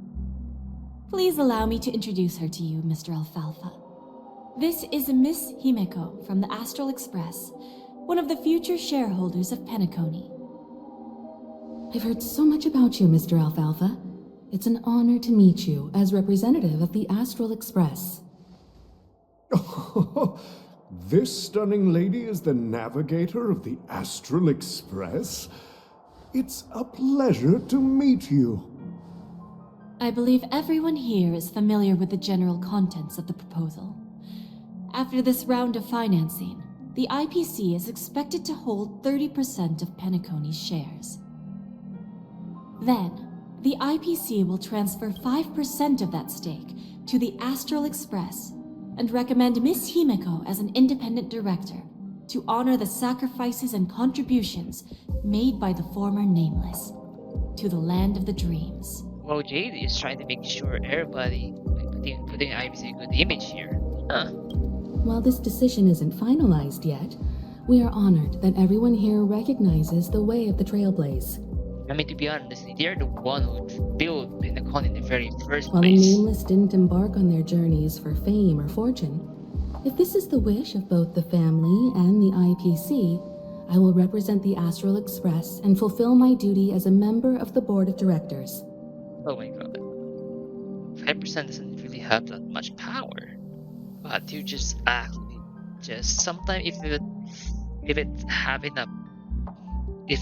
Please allow me to introduce her to you, Mr. Alfalfa. This is Miss Himeko from the Astral Express, one of the future shareholders of Penacony. I've heard so much about you, Mr. Alfalfa. It's an honor to meet you as representative of the Astral Express. This stunning lady is the navigator of the Astral Express? It's a pleasure to meet you. I believe everyone here is familiar with the general contents of the proposal. After this round of financing, the IPC is expected to hold 30% of Penacony's shares. Then, the IPC will transfer 5% of that stake to the Astral Express and recommend Miss Himeko as an independent director to honor the sacrifices and contributions made by the former Nameless to the land of the dreams. Well, Jade is trying to make sure everybody putting IPC a good image here. Huh. While this decision isn't finalized yet, we are honored that everyone here recognizes the way of the Trailblaze. I mean, to be honest, they're the one who built Penacony in the very first While the place. Nameless didn't embark on their journeys for fame or fortune, if this is the wish of both the family and the IPC, I will represent the Astral Express and fulfill my duty as a member of the board of directors. Oh my god. 5% doesn't really have that much power. But you just actually sometimes if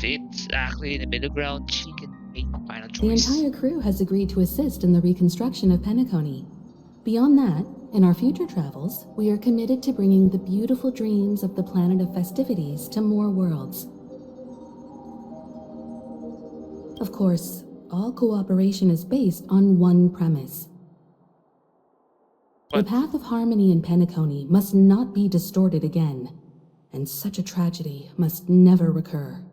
it's actually in the middle ground, she can make the final The choice. entire crew has agreed to assist in the reconstruction of Penacony. Beyond that, in our future travels, we are committed to bringing the beautiful dreams of the planet of festivities to more worlds. Of course, all cooperation is based on one premise. The path of harmony in Penacony must not be distorted again, and such a tragedy must never recur.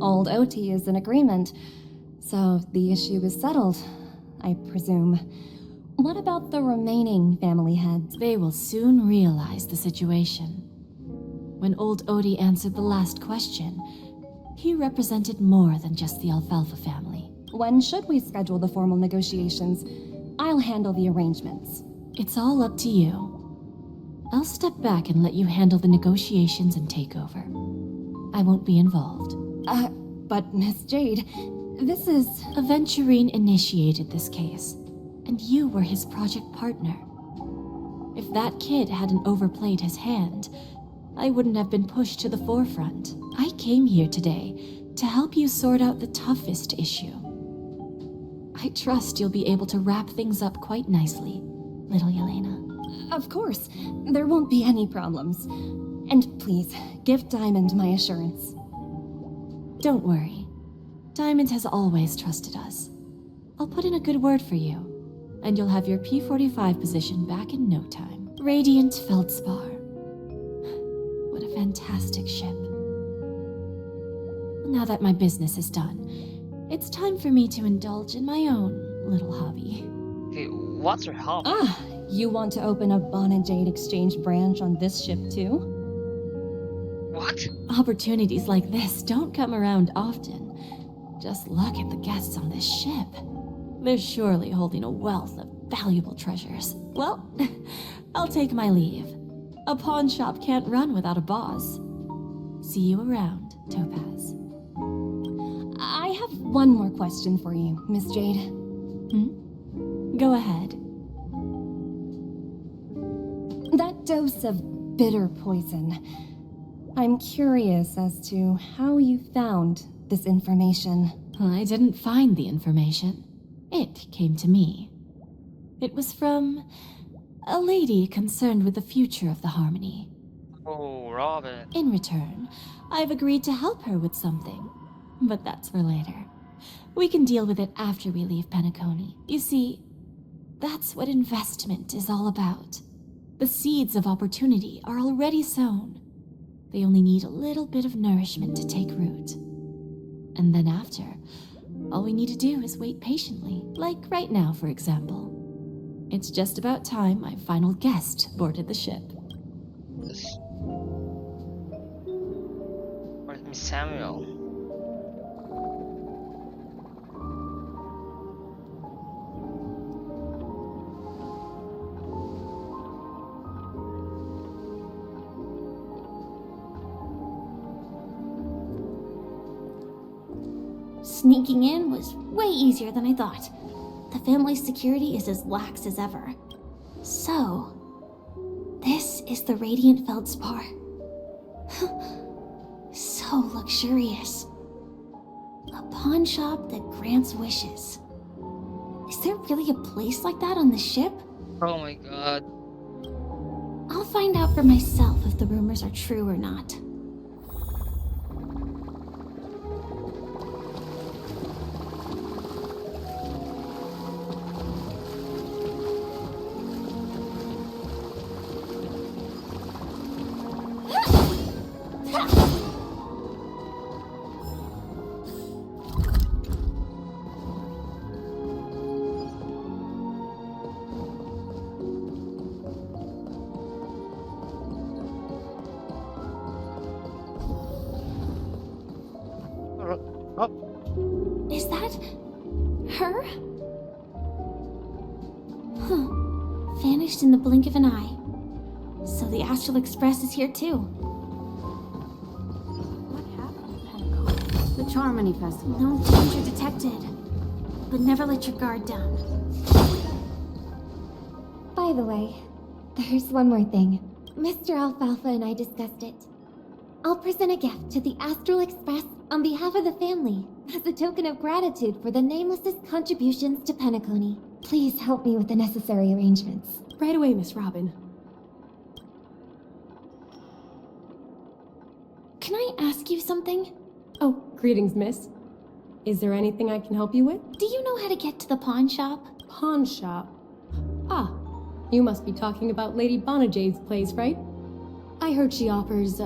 Old OT is in agreement, so the issue is settled, I presume. What about the remaining family heads? They will soon realize the situation. When old Odie answered the last question, he represented more than just the Alfalfa family. When should we schedule the formal negotiations? I'll handle the arrangements. It's all up to you. I'll step back and let you handle the negotiations and takeover. I won't be involved. But Miss Jade, this is... Aventurine initiated this case, and you were his project partner. If that kid hadn't overplayed his hand, I wouldn't have been pushed to the forefront. I came here today to help you sort out the toughest issue. I trust you'll be able to wrap things up quite nicely, little Yelena. Of course, there won't be any problems. And please, give Diamond my assurance. Don't worry. Diamond has always trusted us. I'll put in a good word for you, and you'll have your P-45 position back in no time. Radiant Feldspar. What a fantastic ship. Now that my business is done, it's time for me to indulge in my own little hobby. Okay, what's her hobby? You want to open a Bon and Jade exchange branch on this ship too? What? Opportunities like this don't come around often. Just look at the guests on this ship. They're surely holding a wealth of valuable treasures. Well, I'll take my leave. A pawn shop can't run without a boss. See you around, Topaz. I have one more question for you, Miss Jade. Go ahead. That dose of bitter poison. I'm curious as to how you found this information. I didn't find the information. It came to me. It was from a lady concerned with the future of the Harmony. Oh, Robin. In return, I've agreed to help her with something. But that's for later. We can deal with it after we leave Penacony. You see, that's what investment is all about. The seeds of opportunity are already sown. They only need a little bit of nourishment to take root. And then after, all we need to do is wait patiently, like right now, for example. It's just about time my final guest boarded the ship. Where's Miss Samuel? Sneaking in was way easier than I thought. The family's security is as lax as ever. So, this is the Radiant Feldspar. So luxurious. A pawn shop that grants wishes. Is there really a place like that on the ship? Oh my god. I'll find out for myself if the rumors are true or not. Is that her? Huh. Vanished in the blink of an eye. So the Astral Express is here too. What happened to Penacony? The Charmony Festival. No danger detected. But never let your guard down. By the way, there's one more thing. Mr. Alfalfa and I discussed it. I'll present a gift to the Astral Express on behalf of the family, as a token of gratitude for the Nameless's contributions to Penacony. Please help me with the necessary arrangements. Right away, Miss Robin. Can I ask you something? Oh, greetings, miss. Is there anything I can help you with? Do you know how to get to the pawn shop? Pawn shop? Ah, you must be talking about Lady Bonajade's place, right? I heard she offers,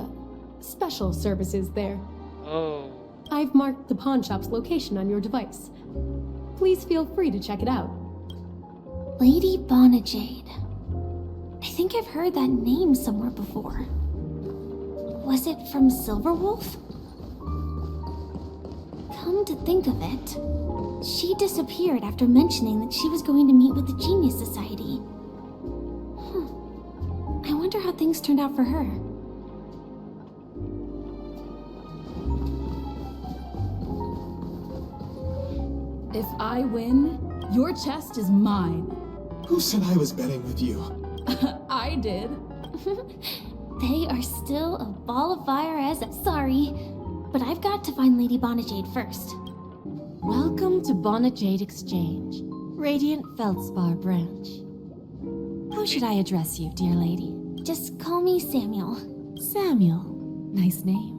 special services there. Oh. I've marked the pawn shop's location on your device. Please feel free to check it out. Lady Bonajade. I think I've heard that name somewhere before. Was it from Silverwolf? Come to think of it, she disappeared after mentioning that she was going to meet with the Genius Society. I wonder how things turned out for her. If I win, your chest is mine. Who said I was betting with you? I did. They are still a ball of fire as... Sorry, but I've got to find Lady Bonajade first. Welcome to Bonajade Exchange, Radiant Feldspar branch. How should I address you, dear lady? Just call me Samuel. Samuel. Nice name.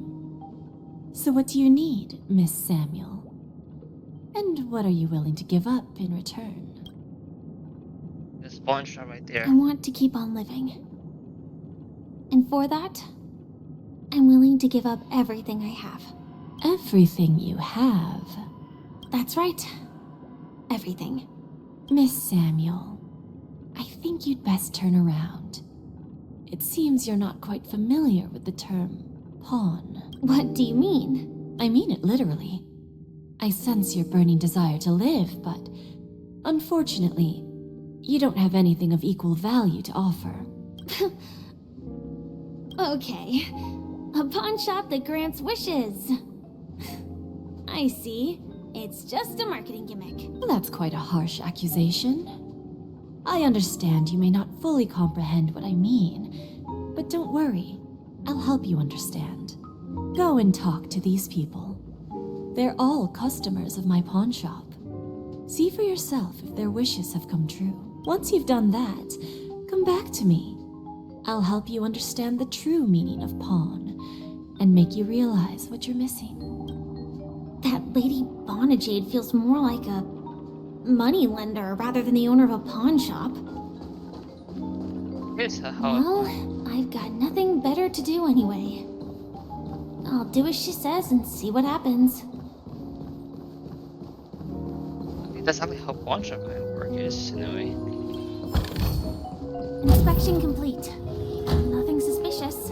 So what do you need, Miss Samuel? And what are you willing to give up in return? The spawn shop right there. I want to keep on living. And for that, I'm willing to give up everything I have. Everything you have? That's right. Everything. Miss Samuel, I think you'd best turn around. It seems you're not quite familiar with the term pawn. What do you mean? I mean it literally. I sense your burning desire to live, but unfortunately, you don't have anything of equal value to offer. Okay. A pawn shop that grants wishes. I see. It's just a marketing gimmick. Well, that's quite a harsh accusation. I understand you may not fully comprehend what I mean, but don't worry. I'll help you understand. Go and talk to these people. They're all customers of my pawn shop. See for yourself if their wishes have come true. Once you've done that, come back to me. I'll help you understand the true meaning of pawn and make you realize what you're missing. That Lady Bonajade feels more like a moneylender rather than the owner of a pawn shop. Well, I've got nothing better to do anyway. I'll do as she says and see what happens. That's not how pawn shop kind of work is, anyway. Inspection complete. Nothing suspicious.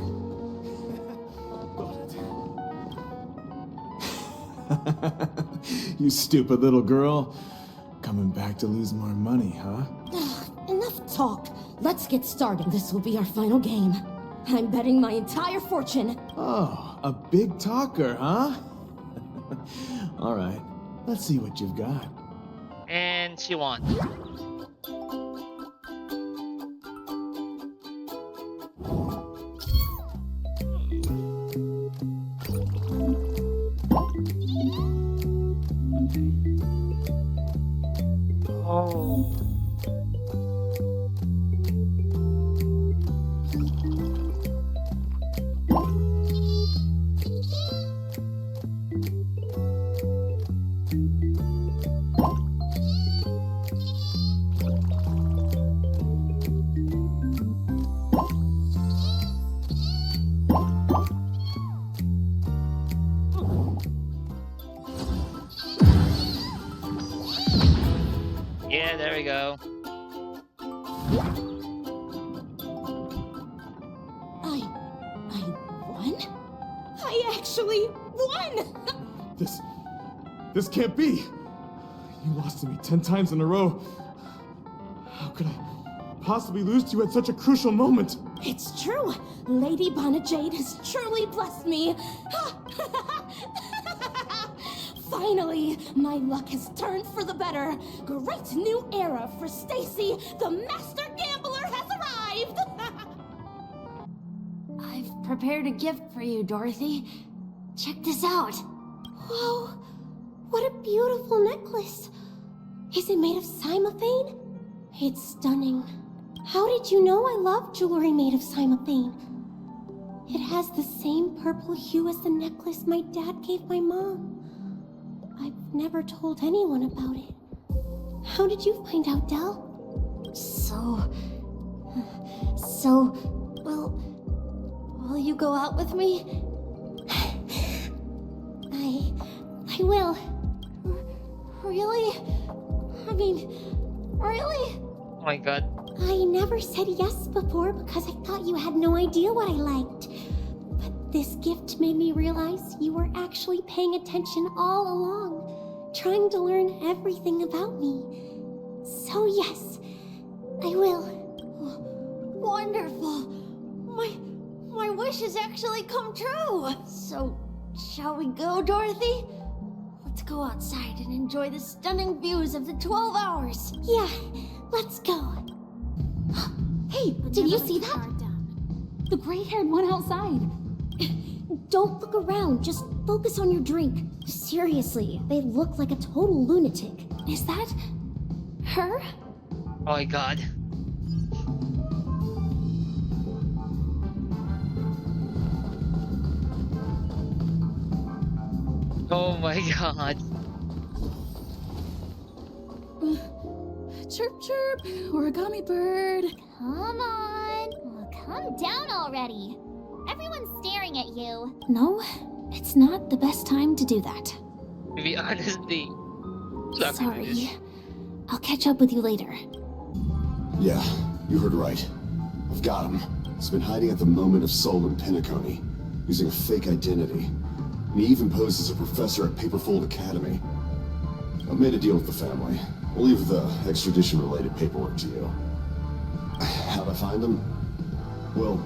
You stupid little girl. Coming back to lose more money, huh? Enough talk. Let's get started. This will be our final game. I'm betting my entire fortune. Oh, a big talker, huh? All right, let's see what you've got. And she won. Oh. Yeah, there we go. I won? I actually won! This can't be! You lost to me 10 times in a row. How could I possibly lose to you at such a crucial moment? It's true! Lady Bonajade has truly blessed me! Finally, my luck has turned for the better. Great new era for Stacy. The master gambler has arrived. I've prepared a gift for you, Dorothy. Check this out. Whoa, what a beautiful necklace. Is it made of cymophane? It's stunning. How did you know I love jewelry made of cymophane? It has the same purple hue as the necklace my dad gave my mom. I've never told anyone about it. How did you find out, Del? Will you go out with me? I will. Really? I mean, really? Oh my god. I never said yes before because I thought you had no idea what I liked. But this gift made me realize you were actually paying attention all along, trying to learn everything about me. So yes, I will. Wonderful. My wish has actually come true. So, shall we go, Dorothy? Let's go outside and enjoy the stunning views of the 12 hours. Yeah, let's go. Hey, did you see that? The gray-haired one outside. Don't look around, just focus on your drink. Seriously, they look like a total lunatic. Is that her? Oh my god. Oh my god. Chirp chirp, origami bird. Come on. Oh, calm down already. Everyone's staring at you. No, it's not the best time to do that. To be honestly. Sorry. I'll catch up with you later. Yeah, you heard right. I've got him. He's been hiding at the Moment of Soul in Penacony, using a fake identity. And he even posed as a professor at Paperfold Academy. I've made a deal with the family. We'll leave the extradition-related paperwork to you. How'd I find him? Well,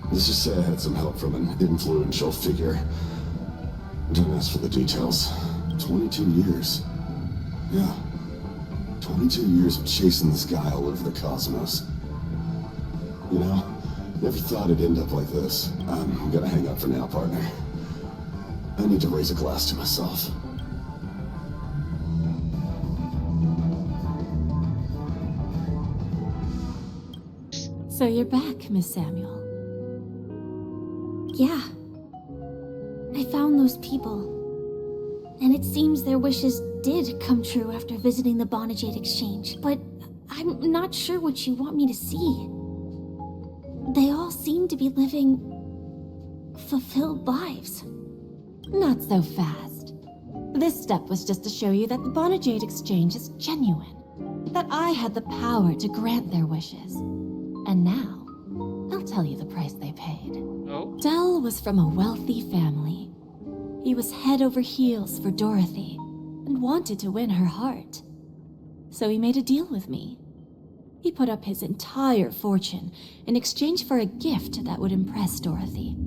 let's just say I had some help from an influential figure. Don't ask for the details. 22 years. Yeah. 22 years of chasing this guy all over the cosmos. You know, never thought it'd end up like this. I'm gonna hang up for now, partner. I need to raise a glass to myself. So you're back, Miss Samuel. Yeah. I found those people. And it seems their wishes did come true after visiting the Bonajade Exchange. But I'm not sure what you want me to see. They all seem to be living fulfilled lives. Not so fast. This step was just to show you that the Bonajade Exchange is genuine. That I had the power to grant their wishes. And now, I'll tell you the price they paid. Oh? Dell was from a wealthy family. He was head over heels for Dorothy and wanted to win her heart. So he made a deal with me. He put up his entire fortune in exchange for a gift that would impress Dorothy.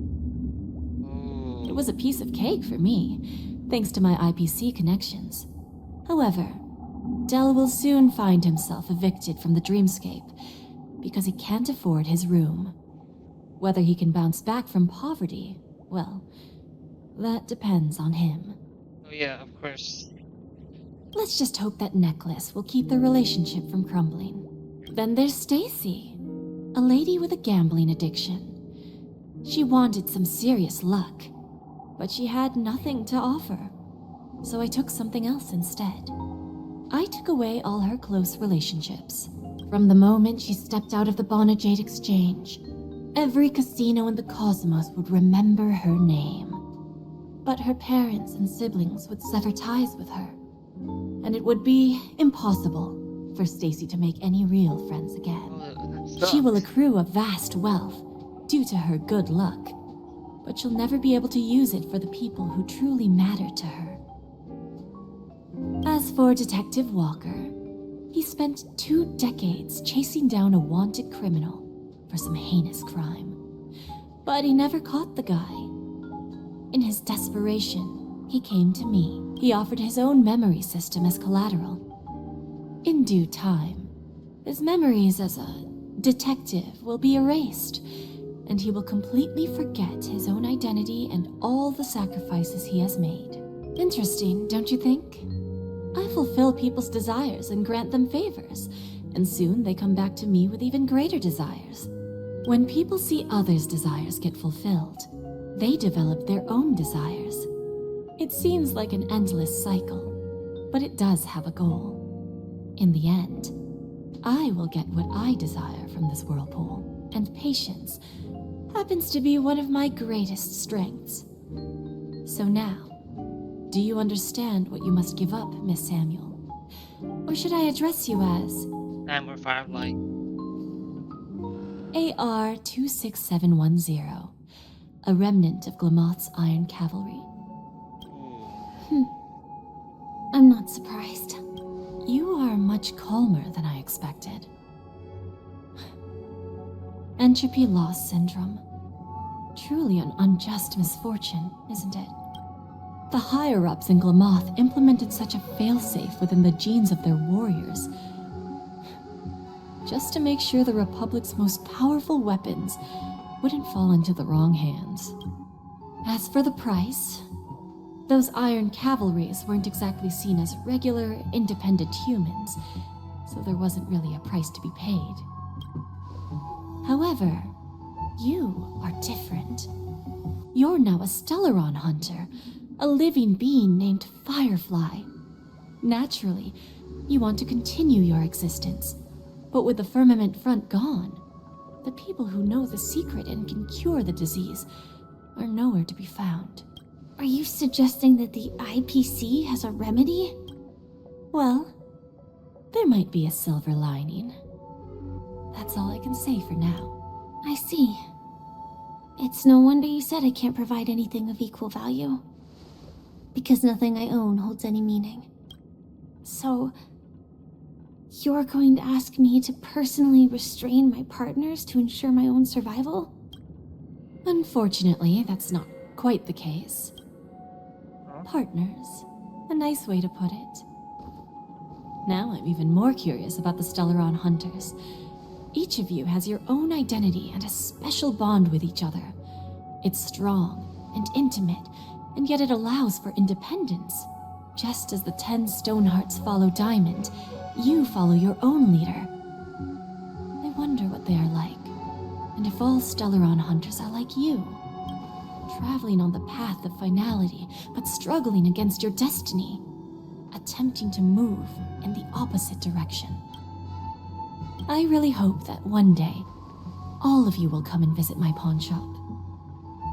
It was a piece of cake for me, thanks to my IPC connections. However, Dell will soon find himself evicted from the dreamscape because he can't afford his room. Whether he can bounce back from poverty, well, that depends on him. Oh yeah, of course. Let's just hope that necklace will keep their relationship from crumbling. Then there's Stacy, a lady with a gambling addiction. She wanted some serious luck, but she had nothing to offer. So I took something else instead. I took away all her close relationships. From the moment she stepped out of the Bonajade Exchange, every casino in the cosmos would remember her name. But her parents and siblings would sever ties with her, and it would be impossible for Stacy to make any real friends again. She will accrue a vast wealth due to her good luck, but she'll never be able to use it for the people who truly matter to her. As for Detective Walker, he spent 2 decades chasing down a wanted criminal for some heinous crime. But he never caught the guy. In his desperation, he came to me. He offered his own memory system as collateral. In due time, his memories as a detective will be erased, and he will completely forget his own identity and all the sacrifices he has made. Interesting, don't you think? I fulfill people's desires and grant them favors, and soon they come back to me with even greater desires. When people see others' desires get fulfilled, they develop their own desires. It seems like an endless cycle, but it does have a goal. In the end, I will get what I desire from this whirlpool, and patience happens to be one of my greatest strengths. So now, do you understand what you must give up, Miss Samuel? Or should I address you as Hammer Firefly. AR 26710, a remnant of Glamoth's Iron Cavalry. I'm not surprised. You are much calmer than I expected. Entropy loss syndrome. Truly an unjust misfortune, isn't it? The higher-ups in Glamoth implemented such a failsafe within the genes of their warriors, just to make sure the Republic's most powerful weapons wouldn't fall into the wrong hands. As for the price, those Iron Cavalries weren't exactly seen as regular, independent humans, so there wasn't really a price to be paid. However, you are different. You're now a Stellaron hunter, a living being named Firefly. Naturally, you want to continue your existence, but with the firmament front gone, the people who know the secret and can cure the disease are nowhere to be found. Are you suggesting that the IPC has a remedy? Well, there might be a silver lining. That's all I can say for now. I see. It's no wonder you said I can't provide anything of equal value. Because nothing I own holds any meaning. So, you're going to ask me to personally restrain my partners to ensure my own survival? Unfortunately, that's not quite the case. Partners. A nice way to put it. Now I'm even more curious about the Stellaron hunters. Each of you has your own identity and a special bond with each other. It's strong and intimate, and yet it allows for independence. Just as the 10 Stonehearts follow Diamond, you follow your own leader. I wonder what they are like, and if all Stellaron hunters are like you. Traveling on the path of finality, but struggling against your destiny. Attempting to move in the opposite direction. I really hope that one day, all of you will come and visit my pawn shop.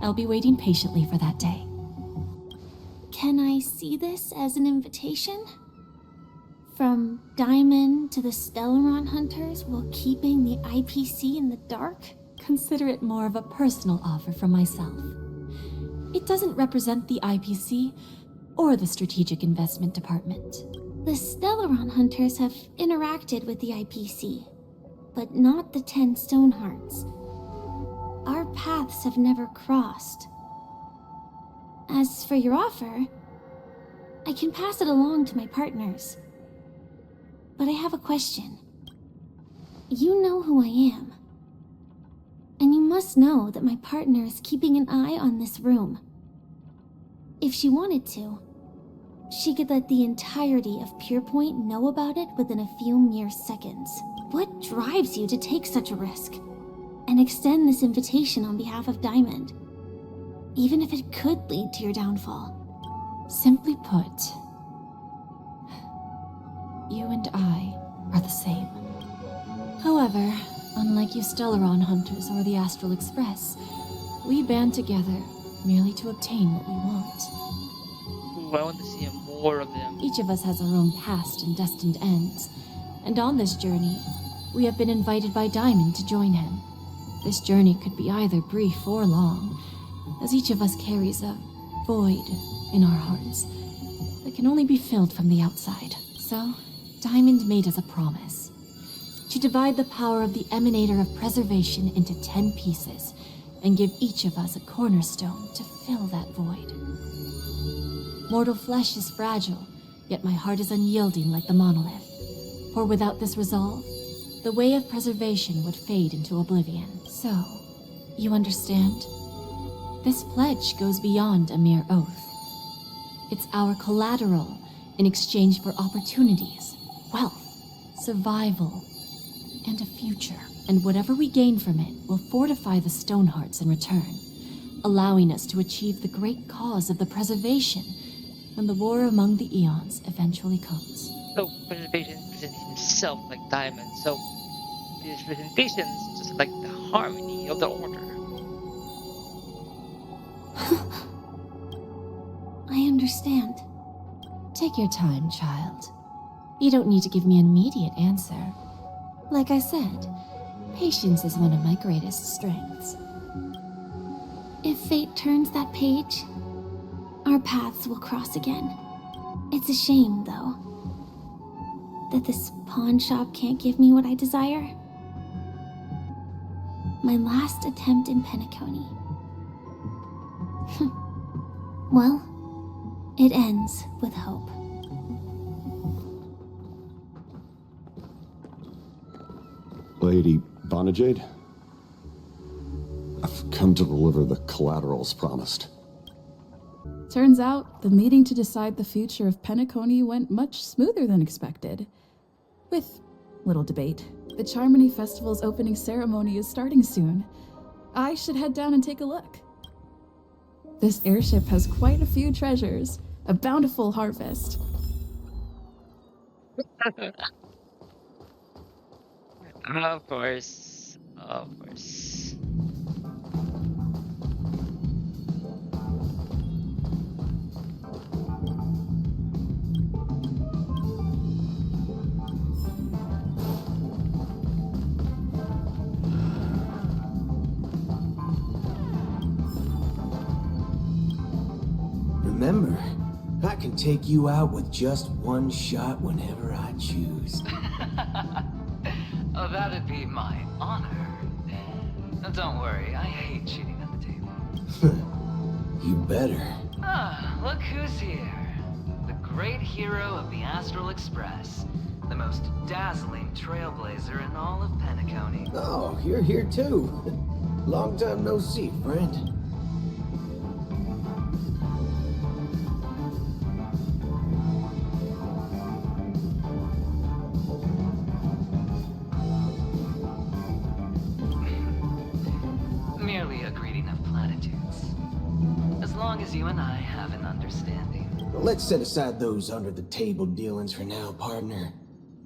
I'll be waiting patiently for that day. Can I see this as an invitation? From Diamond to the Stellaron hunters while keeping the IPC in the dark? Consider it more of a personal offer from myself. It doesn't represent the IPC or the Strategic Investment Department. The Stellaron hunters have interacted with the IPC, but not the 10 Stonehearts. Our paths have never crossed. As for your offer, I can pass it along to my partners. But I have a question. You know who I am. And you must know that my partner is keeping an eye on this room. If she wanted to, she could let the entirety of Purepoint know about it within a few mere seconds. What drives you to take such a risk and extend this invitation on behalf of Diamond, even if it could lead to your downfall? Simply put, you and I are the same. However, unlike you Stellaron hunters or the Astral Express, we band together merely to obtain what we want. Ooh, I want to see more of them. Each of us has our own past and destined ends, and on this journey, we have been invited by Diamond to join him. This journey could be either brief or long, as each of us carries a void in our hearts that can only be filled from the outside. So, Diamond made us a promise to divide the power of the Emanator of Preservation into 10 pieces and give each of us a cornerstone to fill that void. Mortal flesh is fragile, yet my heart is unyielding like the monolith. For without this resolve, the way of preservation would fade into oblivion. So, you understand? This pledge goes beyond a mere oath. It's our collateral in exchange for opportunities, wealth, survival, and a future. And whatever we gain from it will fortify the Stonehearts in return, allowing us to achieve the great cause of the preservation when the war among the eons eventually comes. So preservation presents himself like Diamond, so his presentation is just like the harmony of the order. I understand. Take your time, child. You don't need to give me an immediate answer. Like I said, patience is one of my greatest strengths. If fate turns that page, our paths will cross again. It's a shame, though, that this pawn shop can't give me what I desire. My last attempt in Penacony. Well, it ends with hope. Lady Bonajade? I've come to deliver the collaterals promised. Turns out, the meeting to decide the future of Penacony went much smoother than expected. With little debate, the Charmony Festival's opening ceremony is starting soon. I should head down and take a look. This airship has quite a few treasures, a bountiful harvest. Of course. Of course. Remember, I can take you out with just one shot whenever I choose. Oh, that'd be my honor. Now, don't worry, I hate cheating at the table. You better. Ah, look who's here. The great hero of the Astral Express. The most dazzling trailblazer in all of Penacony. Oh, you're here too. Long time no see, friend. Merely a greeting of platitudes. As long as you and I have an understanding. Well, let's set aside those under-the-table dealings for now, partner.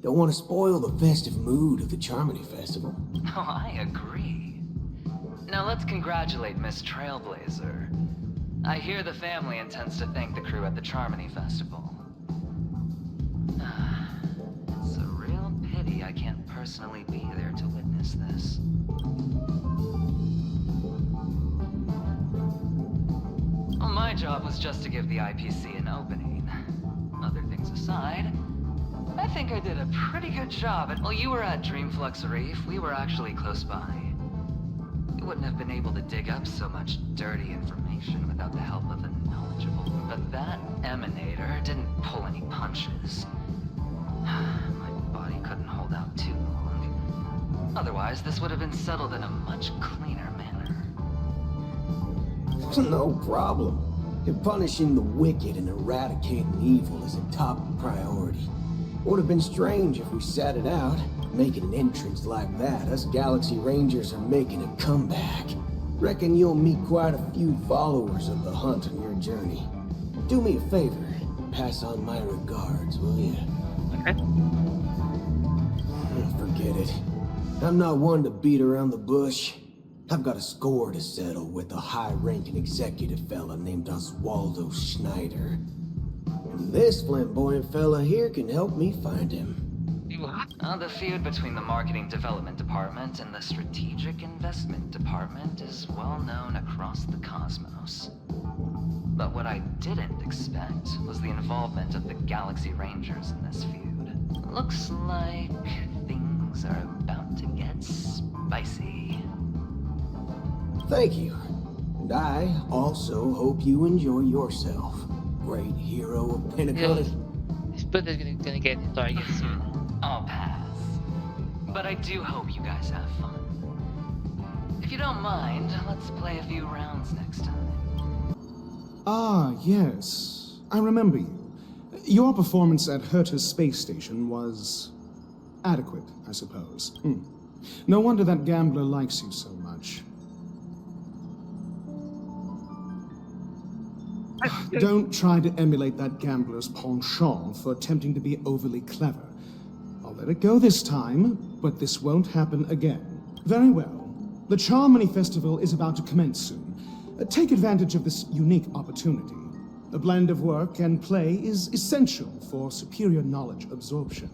Don't want to spoil the festive mood of the Charmony Festival. Oh, I agree. Now let's congratulate Miss Trailblazer. I hear the family intends to thank the crew at the Charmony Festival. It's a real pity I can't personally be there to witness this. Well, my job was just to give the IPC an opening. Other things aside, I think I did a pretty good job. And while you were at Dreamflux Reef, we were actually close by. We wouldn't have been able to dig up so much dirty information without the help of a knowledgeable. But that emanator didn't pull any punches. My body couldn't hold out too long. Otherwise, this would have been settled in a much cleaner manner. No problem. And punishing the wicked and eradicating evil is a top priority. Would have been strange if we sat it out. Making an entrance like that, us Galaxy Rangers are making a comeback. Reckon you'll meet quite a few followers of the hunt on your journey. Do me a favor, pass on my regards, will you? Okay. Forget it. I'm not one to beat around the bush. I've got a score to settle with a high-ranking executive fella named Oswaldo Schneider. And this flamboyant fella here can help me find him. The feud between the Marketing Development Department and the Strategic Investment Department is well known across the cosmos. But what I didn't expect was the involvement of the Galaxy Rangers in this feud. Looks like things are about to get spicy. Thank you. And I also hope you enjoy yourself, great hero of Penacony. This book is gonna get target soon. I'll pass. But I do hope you guys have fun. If you don't mind, let's play a few rounds next time. Ah, yes. I remember you. Your performance at Herta's space station was adequate, I suppose. No wonder that gambler likes you so much. Don't try to emulate that gambler's penchant for attempting to be overly clever. I'll let it go this time, but this won't happen again. Very well. The Charmony Festival is about to commence soon. Take advantage of this unique opportunity. A blend of work and play is essential for superior knowledge absorption.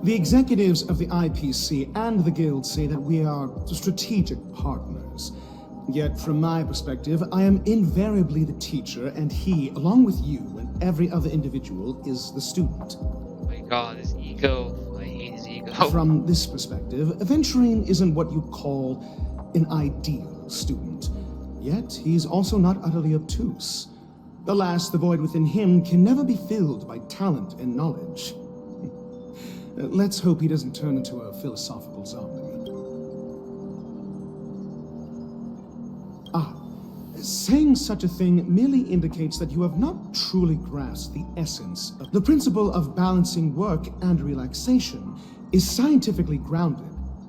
The executives of the IPC and the Guild say that we are strategic partners. Yet, from my perspective, I am invariably the teacher, and he, along with you and every other individual, is the student. Oh my god, his ego. I hate his ego. From this perspective, Aventurine isn't what you'd call an ideal student. Yet, he's also not utterly obtuse. Alas, the void within him can never be filled by talent and knowledge. Let's hope he doesn't turn into a philosophical zombie. Saying such a thing merely indicates that you have not truly grasped the essence of the principle of balancing work and relaxation is scientifically grounded,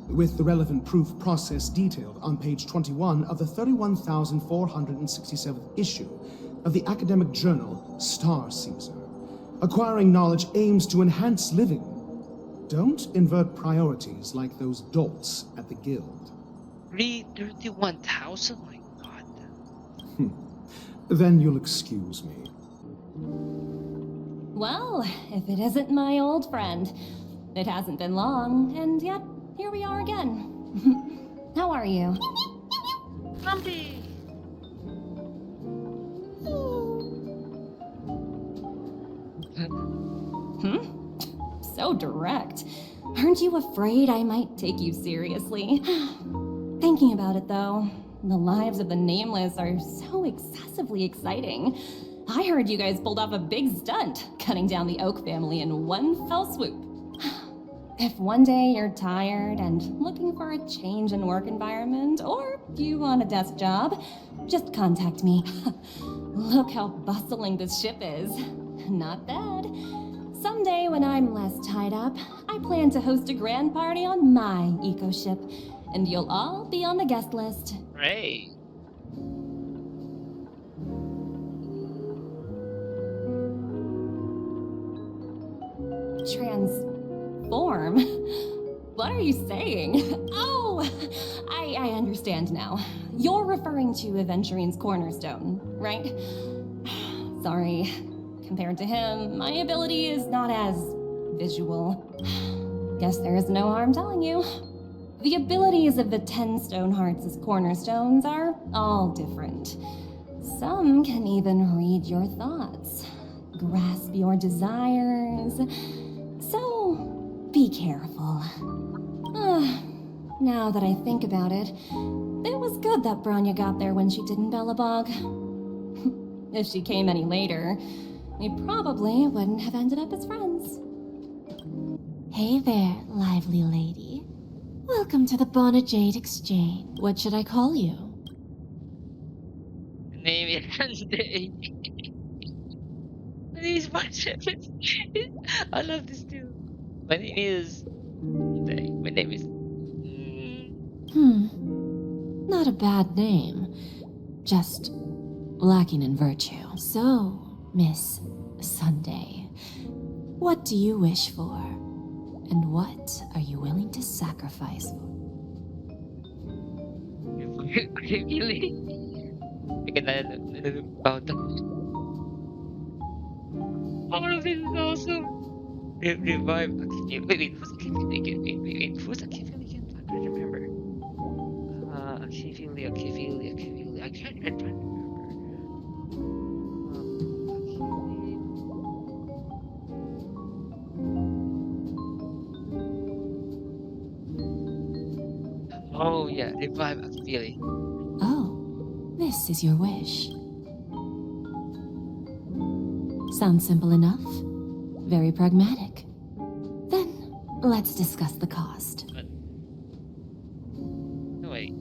with the relevant proof process detailed on page 21 of the 31,467th issue of the academic journal Star Caesar. Acquiring knowledge aims to enhance living. Don't invert priorities like those dolts at the Guild. 31,000? My god. Then you'll excuse me. Well, if it isn't my old friend. It hasn't been long, and yet here we are again. How are you? Grumpy. So direct. Aren't you afraid I might take you seriously? Thinking about it, though, the lives of the Nameless are so excessively exciting. I heard you guys pulled off a big stunt, cutting down the Oak family in one fell swoop. If one day you're tired and looking for a change in work environment, or you want a desk job, just contact me. Look how bustling this ship is. Not bad. Someday when I'm less tied up, I plan to host a grand party on my eco ship, and you'll all be on the guest list. Great. Transform? What are you saying? Oh, I understand now. You're referring to Aventurine's cornerstone, right? Sorry. Compared to him, my ability is not as visual. Guess there is no harm telling you. The abilities of the 10 Stonehearts' cornerstones are all different. Some can even read your thoughts, grasp your desires. So, be careful. Now that I think about it, it was good that Branya got there when she didn't Bellabog. If she came any later, we probably wouldn't have ended up as friends. Hey there, lively lady. Welcome to the Bonajade Exchange. What should I call you? Name is Sunday. My name is Marshall. I love this too. My name is. My name is. Not a bad name. Just lacking in virtue. So, Miss Sunday, what do you wish for? And what are you willing to sacrifice for? Really? I can about that. All of this is awesome. Revive. Wait, who's Akifili again? Wait, who's Akifili again? I can't remember. Akifili. I can't remember. Oh yeah, revive Akifili. Oh, this is your wish. Sounds simple enough. Very pragmatic. Then, let's discuss the cost. No, wait.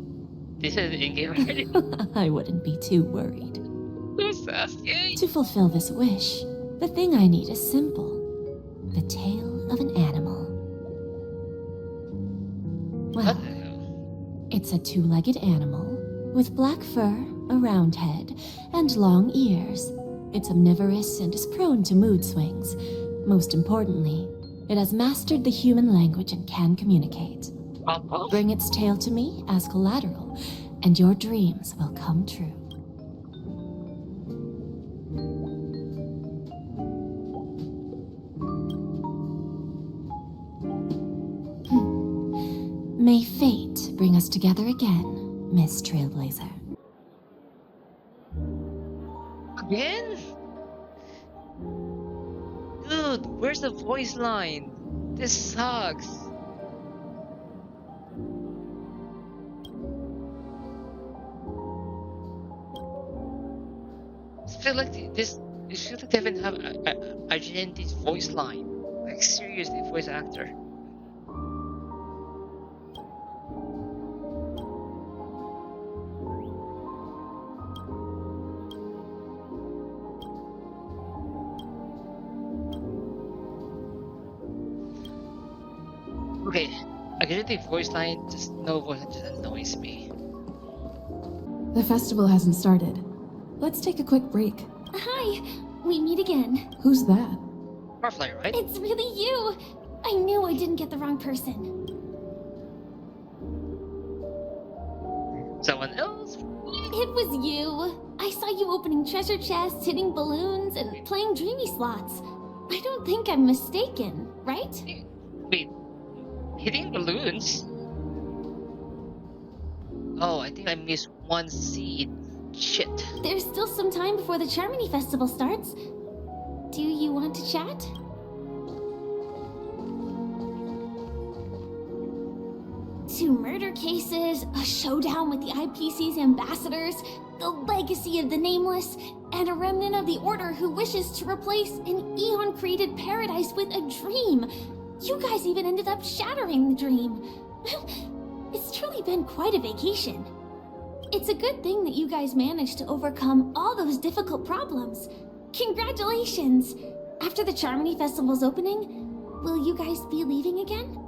This is in-game already? I wouldn't be too worried. So fast, yay! To fulfill this wish, the thing I need is simple. The tail of an animal. Well, it's a two-legged animal with black fur, a round head, and long ears. It's omnivorous and is prone to mood swings. Most importantly, it has mastered the human language and can communicate. Bring its tail to me as collateral, and your dreams will come true. May fate bring us together again, Miss Trailblazer. Again? Dude, where's the voice line? This sucks. I feel like it feels like they even have Argentini's voice line. Like seriously, voice actor. Okay, Argentini's voice line, just no voice line just annoys me. The festival hasn't started. Let's take a quick break. Hi, we meet again. Who's that? Firefly, right? It's really you. I knew I didn't get the wrong person. Someone else? It was you. I saw you opening treasure chests, hitting balloons, and playing dreamy slots. I don't think I'm mistaken, right? Wait, hitting balloons? Oh, I think I missed one seed. Shit. There's still some time before the Charmony Festival starts. Do you want to chat? Two murder cases, a showdown with the IPC's ambassadors, the legacy of the Nameless, and a remnant of the Order who wishes to replace an eon-created paradise with a dream. You guys even ended up shattering the dream. It's truly been quite a vacation. It's a good thing that you guys managed to overcome all those difficult problems. Congratulations! After the Charmony Festival's opening, will you guys be leaving again?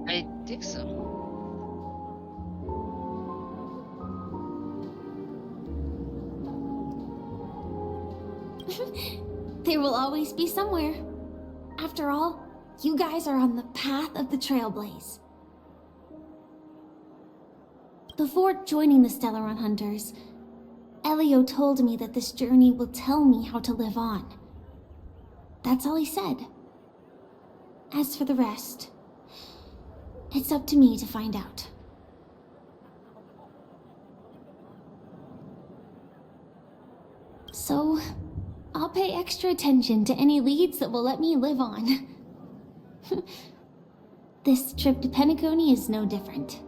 I think so. There will always be somewhere. After all, you guys are on the path of the Trailblaze. Before joining the Stellaron Hunters, Elio told me that this journey will tell me how to live on. That's all he said. As for the rest, it's up to me to find out. So, I'll pay extra attention to any leads that will let me live on. This trip to Penacony is no different.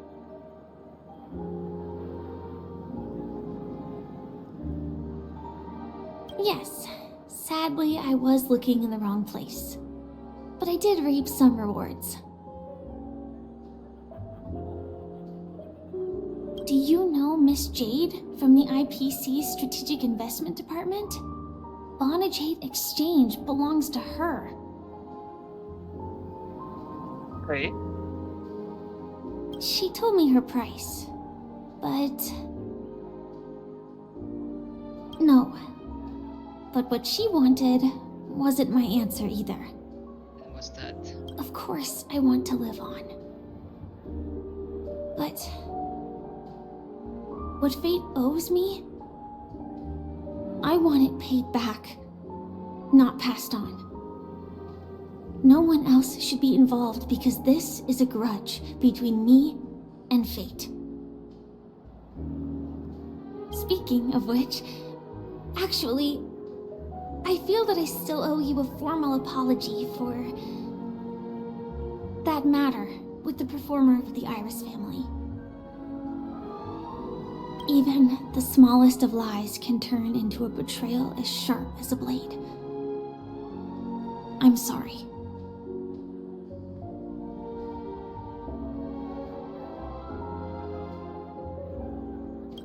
Yes, sadly I was looking in the wrong place. But I did reap some rewards. Do you know Miss Jade from the IPC's Strategic Investment Department? Bonajade Exchange belongs to her. Okay. She told me her price, but... No. But what she wanted wasn't my answer either. What's that? Of course, I want to live on. But... what fate owes me? I want it paid back, not passed on. No one else should be involved because this is a grudge between me and fate. Speaking of which, actually, I feel that I still owe you a formal apology for that matter with the performer of the Iris family. Even the smallest of lies can turn into a betrayal as sharp as a blade. I'm sorry.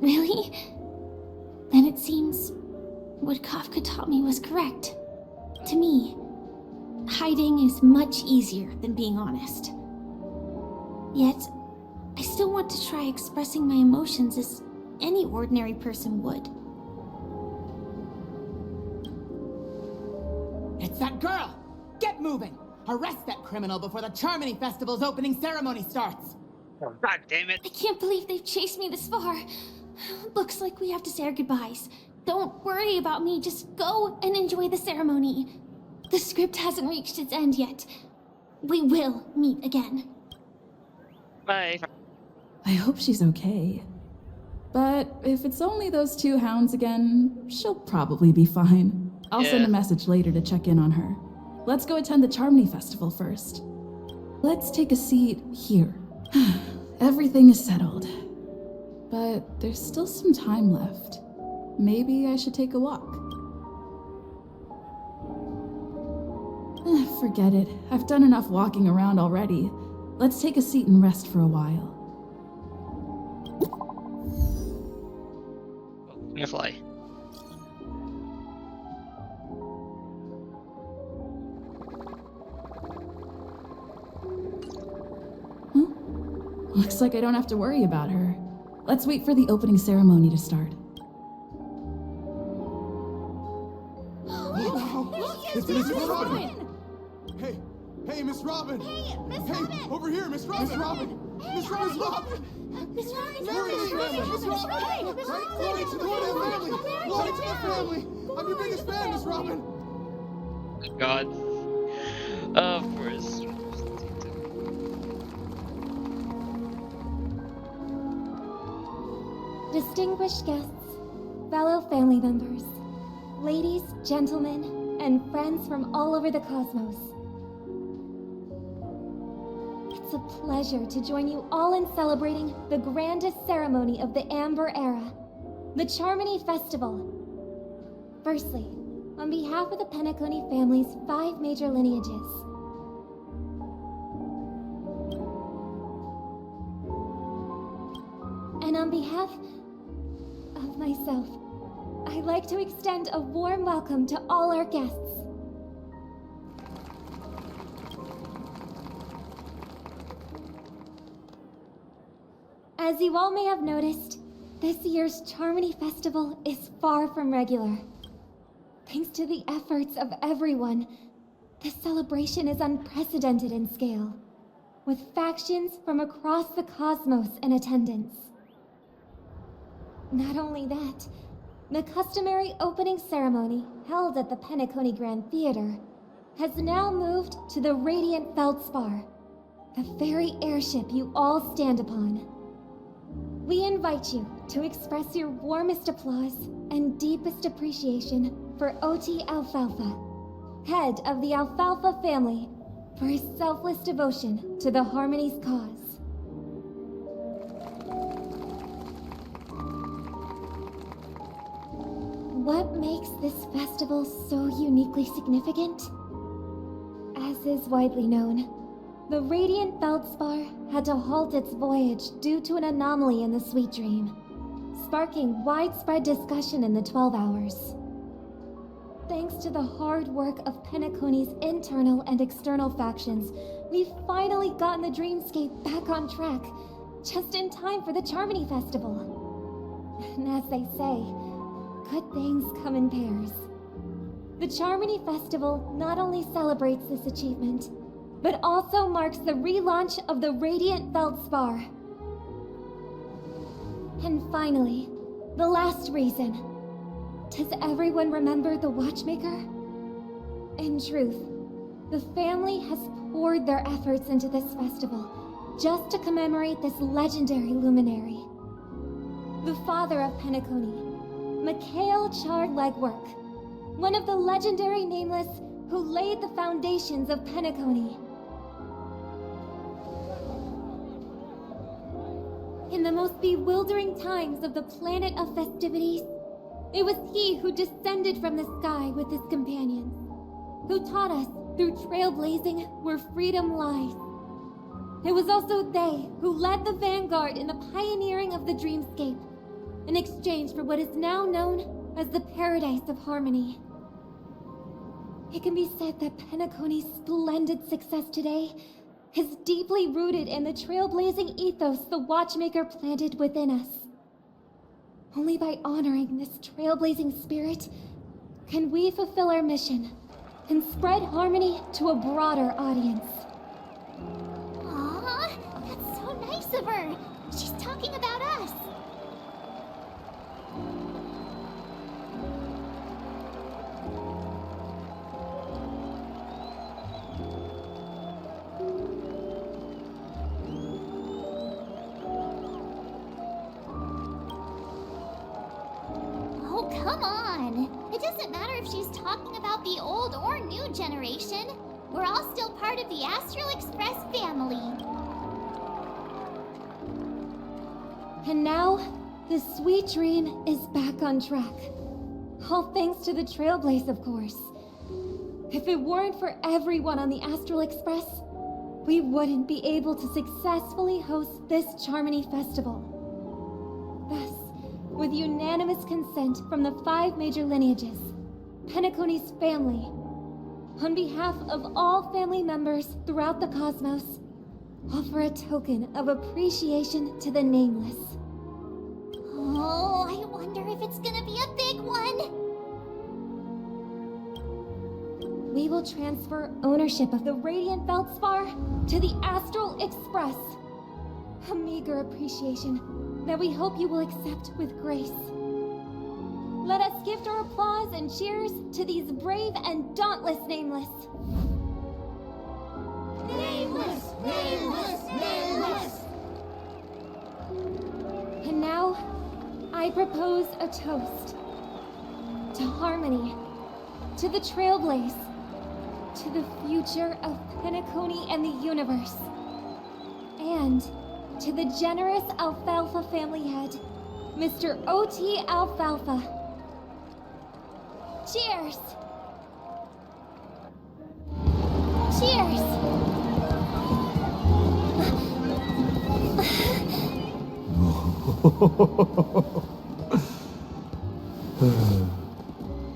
Really? Then it seems what Kafka taught me was correct. To me, hiding is much easier than being honest. Yet, I still want to try expressing my emotions as any ordinary person would. It's that girl! Get moving! Arrest that criminal before the Charmony Festival's opening ceremony starts! Oh, God damn it! I can't believe they've chased me this far. Looks like we have to say our goodbyes. Don't worry about me, just go and enjoy the ceremony. The script hasn't reached its end yet. We will meet again. Bye. I hope she's okay. But if it's only those two hounds again, she'll probably be fine. I'll send a message later to check in on her. Let's go attend the Charmony Festival first. Let's take a seat here. Everything is settled. But there's still some time left. Maybe I should take a walk. Forget it. I've done enough walking around already. Let's take a seat and rest for a while. Fly. Looks like I don't have to worry about her. Let's wait for the opening ceremony to start. It's Miss Robin! Hey, Miss Robin! Hey, Miss Hey, Robin! over here, Miss Robin! Miss Robin! Miss Robin! Miss Robin! Miss Robin! Miss Robin! Glory to the family! Glory to the family! I'm your biggest fan, Miss Robin! God. Of course. Distinguished guests, fellow family members, ladies, gentlemen, and friends from all over the cosmos. It's a pleasure to join you all in celebrating the grandest ceremony of the Amber Era, the Charmony Festival. Firstly, on behalf of the Penacony family's 5 major lineages, and on behalf of myself, I'd like to extend a warm welcome to all our guests. As you all may have noticed, this year's Charmony Festival is far from regular. Thanks to the efforts of everyone, this celebration is unprecedented in scale, with factions from across the cosmos in attendance. Not only that, the customary opening ceremony held at the Penacony Grand Theater has now moved to the Radiant Feldspar, the very airship you all stand upon. We invite you to express your warmest applause and deepest appreciation for OT Alfalfa, head of the Alfalfa family, for his selfless devotion to the Harmony's cause. What makes this festival so uniquely significant? As is widely known, the Radiant Feldspar had to halt its voyage due to an anomaly in the Sweet Dream, sparking widespread discussion in the 12 Hours. Thanks to the hard work of Penacony's internal and external factions, we've finally gotten the dreamscape back on track, just in time for the Charmony Festival. And as they say, good things come in pairs. The Charmony Festival not only celebrates this achievement, but also marks the relaunch of the Radiant Feldspar. And finally, the last reason. Does everyone remember the Watchmaker? In truth, the family has poured their efforts into this festival just to commemorate this legendary luminary. The father of Penacony, Mikhail Chard Legwork, one of the legendary Nameless who laid the foundations of Penacony. In the most bewildering times of the planet of festivities, it was he who descended from the sky with his companions, who taught us through trailblazing where freedom lies. It was also they who led the vanguard in the pioneering of the dreamscape, in exchange for what is now known as the Paradise of Harmony. It can be said that Penacony's splendid success today is deeply rooted in the trailblazing ethos the Watchmaker planted within us. Only by honoring this trailblazing spirit can we fulfill our mission and spread harmony to a broader audience. Aw, that's so nice of her. She's talking about us. come on! It doesn't matter if she's talking about the old or new generation. We're all still part of the Astral Express family. And now, the sweet dream is back on track. All thanks to the Trailblazer, of course. If it weren't for everyone on the Astral Express, we wouldn't be able to successfully host this Charmony Festival. Thus, with unanimous consent from the 5 major lineages, Penacony's family, on behalf of all family members throughout the cosmos, offer a token of appreciation to the Nameless. Oh, I wonder if it's gonna be a big one. We will transfer ownership of the Radiant Feldspar to the Astral Express. A meager appreciation that we hope you will accept with grace. Let us gift our applause and cheers to these brave and dauntless Nameless. Nameless! Nameless! Nameless! And now, I propose a toast. To harmony, to the Trailblaze, to the future of Penacony and the universe, and to the generous Alfalfa family head, Mr. O.T. Alfalfa. Cheers! Cheers!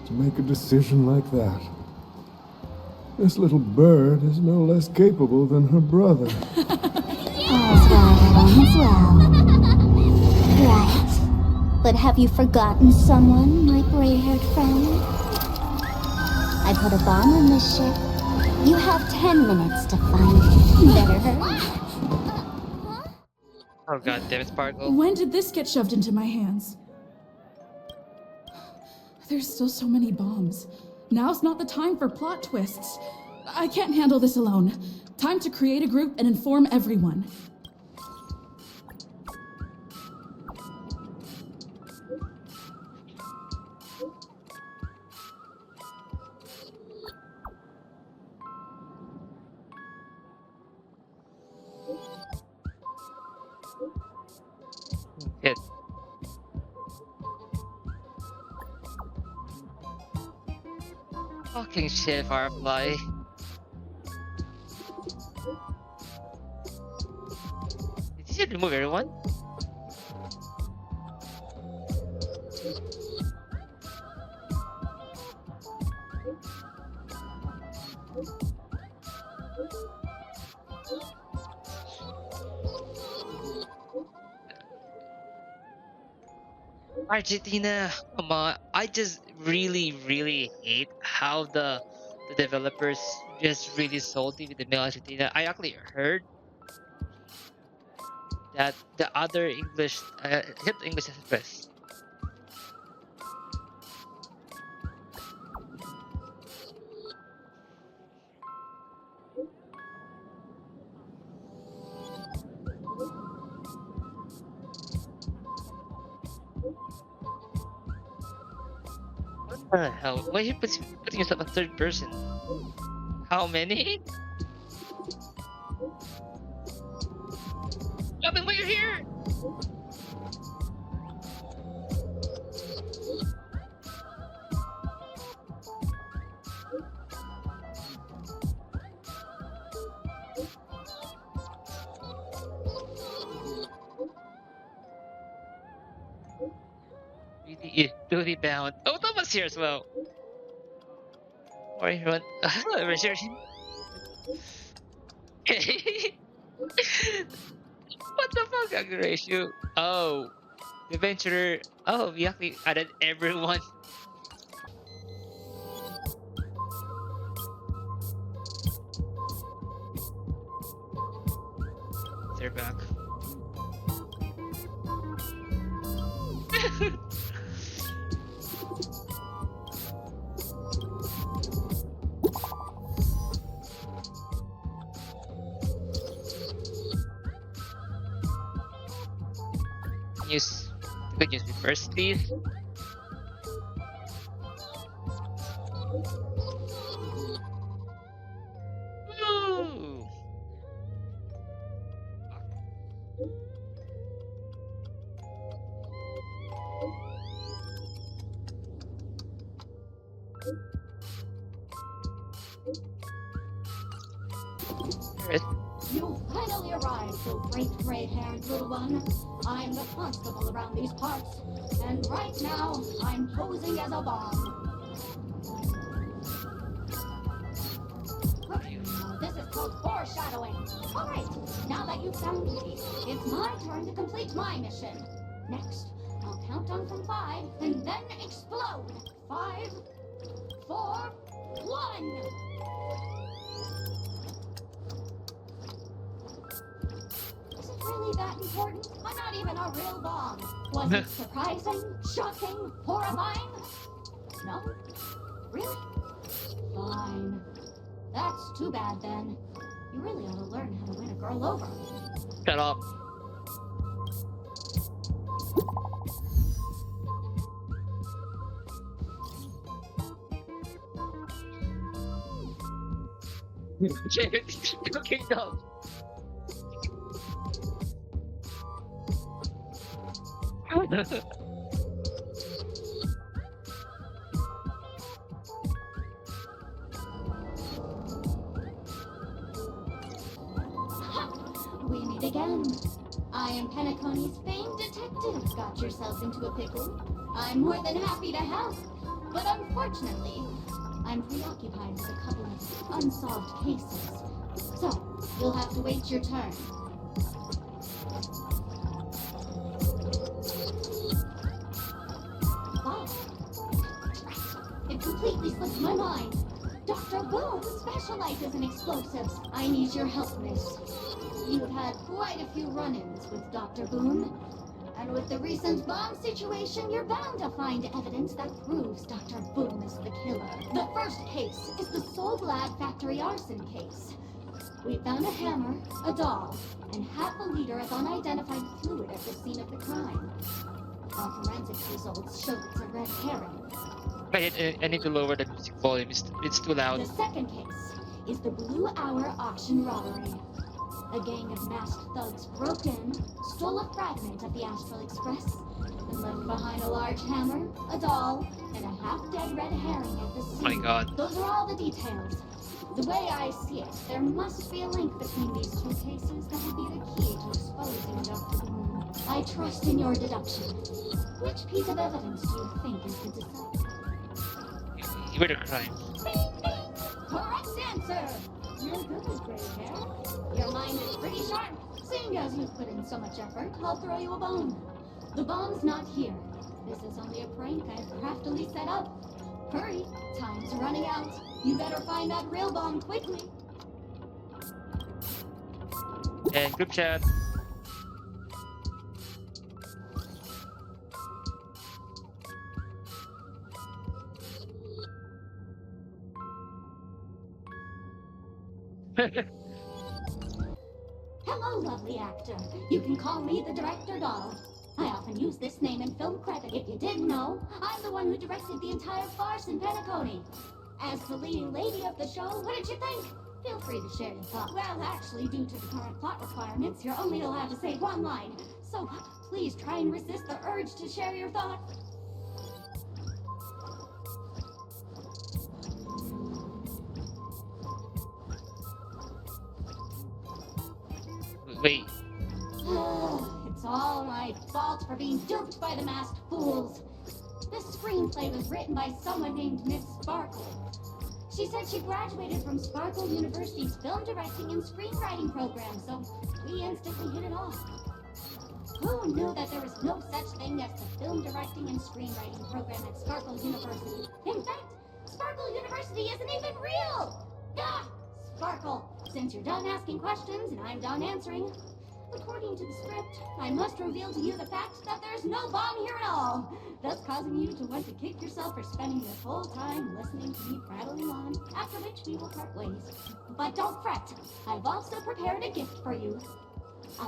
To make a decision like that. This little bird is no less capable than her brother. All's well. Right. But have you forgotten someone, my gray-haired friend? I put a bomb on this ship. You have 10 minutes to find it. Better hurry. Oh god damn it, Sparkle. When did this get shoved into my hands? There's still so many bombs. Now's not the time for plot twists. I can't handle this alone. Time to create a group and inform everyone. Hit. Fucking shit, Firefly. Did you remove everyone? Argentina, come on. I just really hate how the developers just really salty with the mail Argentina. I actually heard that the other English, hit English Express. What the hell? Why are you putting yourself a third person? How many? Robin, why you're here? Duty bound. Oh, Thomas here as well. Or everyone. Reservation. What the fuck, ratio? Oh, the adventurer. Oh, we actually added everyone. They're back. News. Good news first, please. You finally arrived, you great gray-haired little one. I'm the constable around these parts, and right now I'm posing as a bomb. This is called foreshadowing. All right, now that you've found me, it's my turn to complete my mission. Next, I'll count down from 5 and then explode. 5, 4, 1. Is it really that important? I'm not even a real bomb. Was it surprising, shocking, horrifying? No? Really? Fine. That's too bad then. You really ought to learn how to win a girl over. Shut up. Cooking dog. We meet again. I am Penacony's famed detective. Got yourself into a pickle? I'm more than happy to help. But unfortunately, I'm preoccupied with a couple of unsolved cases. So, you'll have to wait your turn. Oh. It completely slipped my mind. Dr. Boone specializes in explosives. I need your help, miss. You've had quite a few run-ins with Dr. Boone. And with the recent bomb situation, you're bound to find evidence that proves Dr. Boone is the killer. The first case is the Soulglad factory arson case. We found a hammer, a doll, and half a liter of unidentified fluid at the scene of the crime. Our forensics results show it's a red herring. I need to lower the music volume. It's too loud. The second case is the Blue Hour auction robbery. A gang of masked thugs broke in, stole a fragment of the Astral Express, and left behind a large hammer, a doll, and a half-dead red herring at the scene. Oh my god. Those are all the details. The way I see it, there must be a link between these two cases that would be the key to exposing Dr. Boone. I trust in your deduction. Which piece of evidence do you think is the decisive? You were the crime. Correct answer! You're good with gray hair. Your mind is pretty sharp. Seeing as you've put in so much effort, I'll throw you a bone. The bomb's not here. This is only a prank I've craftily set up. Hurry, time's running out. You better find that real bomb quickly. And group chat. Hello, lovely actor. You can call me the Director Doll. I often use this name in film credit. If you didn't know, I'm the one who directed the entire farce in Penacony. As the leading lady of the show, what did you think? Feel free to share your thoughts. Well, actually, due to the current plot requirements, you're only allowed to say one line. So please try and resist the urge to share your thoughts. Wait. It's all my fault for being duped by the masked fools. This screenplay was written by someone named Miss Sparkle. She said she graduated from Sparkle University's film directing and screenwriting program, so we instantly hit it off. Who knew that there was no such thing as the film directing and screenwriting program at Sparkle University? In fact, Sparkle University isn't even real! Ah! Sparkle, since you're done asking questions and I'm done answering, according to the script, I must reveal to you the fact that there's no bomb here at all, thus causing you to want to kick yourself for spending this whole time listening to me prattling on, after which we will part ways. But don't fret, I've also prepared a gift for you.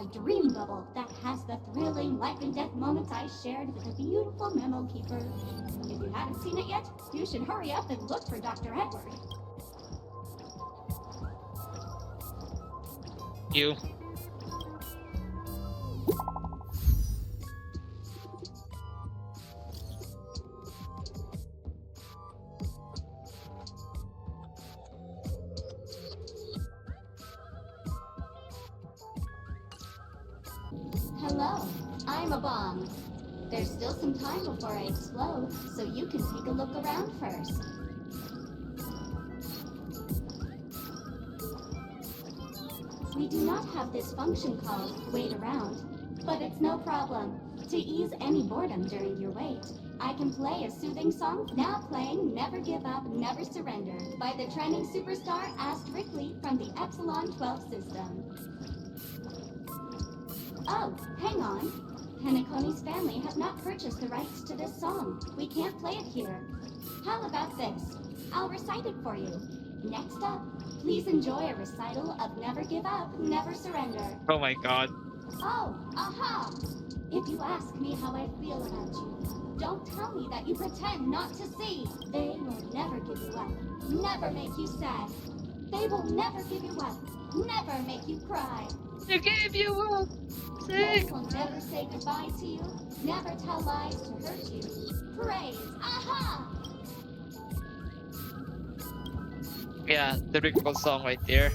A dream bubble that has the thrilling life and death moments I shared with a beautiful memo keeper. If you haven't seen it yet, you should hurry up and look for Dr. Edward. You. Hello, I'm a bomb. There's still some time before I explode, so you can take a look around first. We do not have this function called wait around, but it's no problem. To ease any boredom during your wait, I can play a soothing song. Now playing Never Give Up, Never Surrender by the trending superstar *Rickley from the Epsilon 12 system. Oh, hang on. Penacony's family has not purchased the rights to this song. We can't play it here. How about this? I'll recite it for you. Next up, please enjoy a recital of Never Give Up, Never Surrender. Oh my god. Oh, aha! If you ask me how I feel about you, don't tell me that you pretend not to see. They will never give you up, never make you sad. They will never give you up, never make you cry. They gave you up! They will never say goodbye to you, never tell lies to hurt you. Praise, aha! Yeah, the Rickle song right there.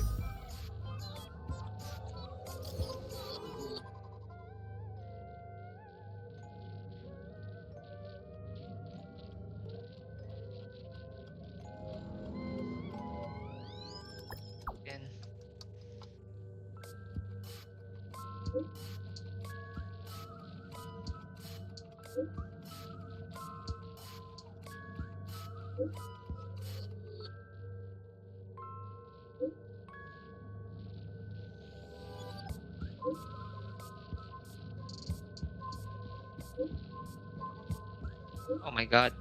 Oh my god.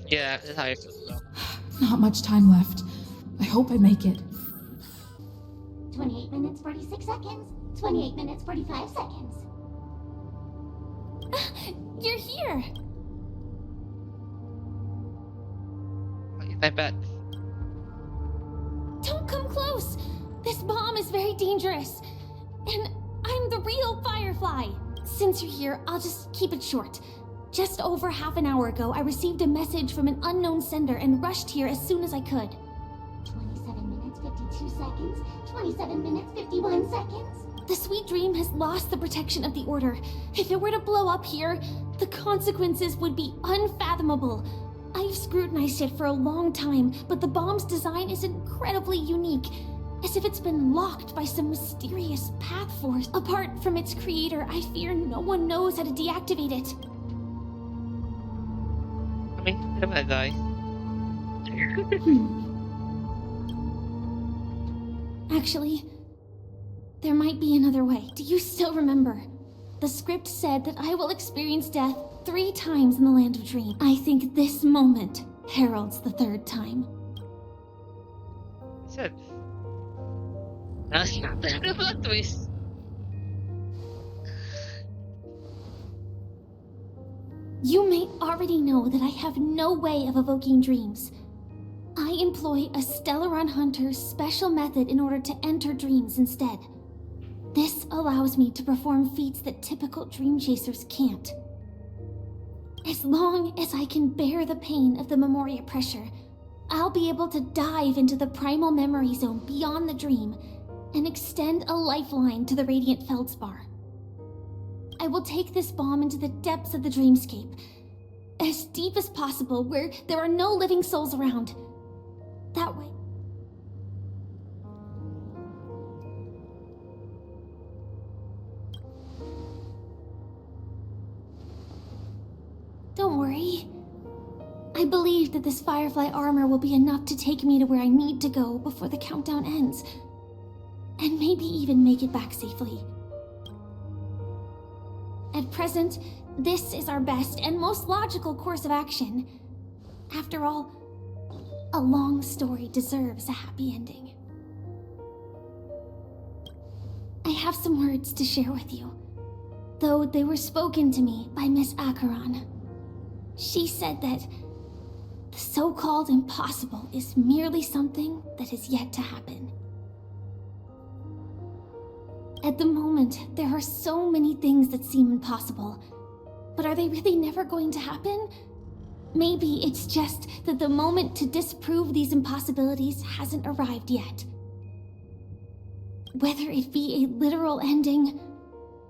Yeah, that's how I feel though. Not much time left. I hope I make it. 28 minutes, 46 seconds. 28 minutes, 45 seconds. You're here! I bet. Don't come close! This bomb is very dangerous. And I'm the real Firefly. Since you're here, I'll just keep it short. Just over half an hour ago, I received a message from an unknown sender and rushed here as soon as I could. 27 minutes, 52 seconds. 27 minutes, 51 seconds. The Sweet Dream has lost the protection of the Order. If it were to blow up here, the consequences would be unfathomable. I've scrutinized it for a long time, but the bomb's design is incredibly unique. As if it's been locked by some mysterious path force. Apart from its creator, I fear no one knows how to deactivate it. I mean, I'm gonna die. Actually, there might be another way. Do you still remember? The script said that I will experience death 3 times in the Land of Dream. I think this moment heralds the 3rd time. I said. That's not the plot twist. You may already know that I have no way of evoking dreams. I employ a Stellaron Hunter's special method in order to enter dreams instead. This allows me to perform feats that typical dream chasers can't. As long as I can bear the pain of the Memoria pressure, I'll be able to dive into the primal memory zone beyond the dream and extend a lifeline to the Radiant Feldspar. I will take this bomb into the depths of the dreamscape, as deep as possible where there are no living souls around. That way. Don't worry. I believe that this Firefly armor will be enough to take me to where I need to go before the countdown ends. And maybe even make it back safely. At present, this is our best and most logical course of action. After all, a long story deserves a happy ending. I have some words to share with you, though they were spoken to me by Miss Acheron. She said that the so-called impossible is merely something that is yet to happen. At the moment, there are so many things that seem impossible. But are they really never going to happen? Maybe it's just that the moment to disprove these impossibilities hasn't arrived yet. Whether it be a literal ending,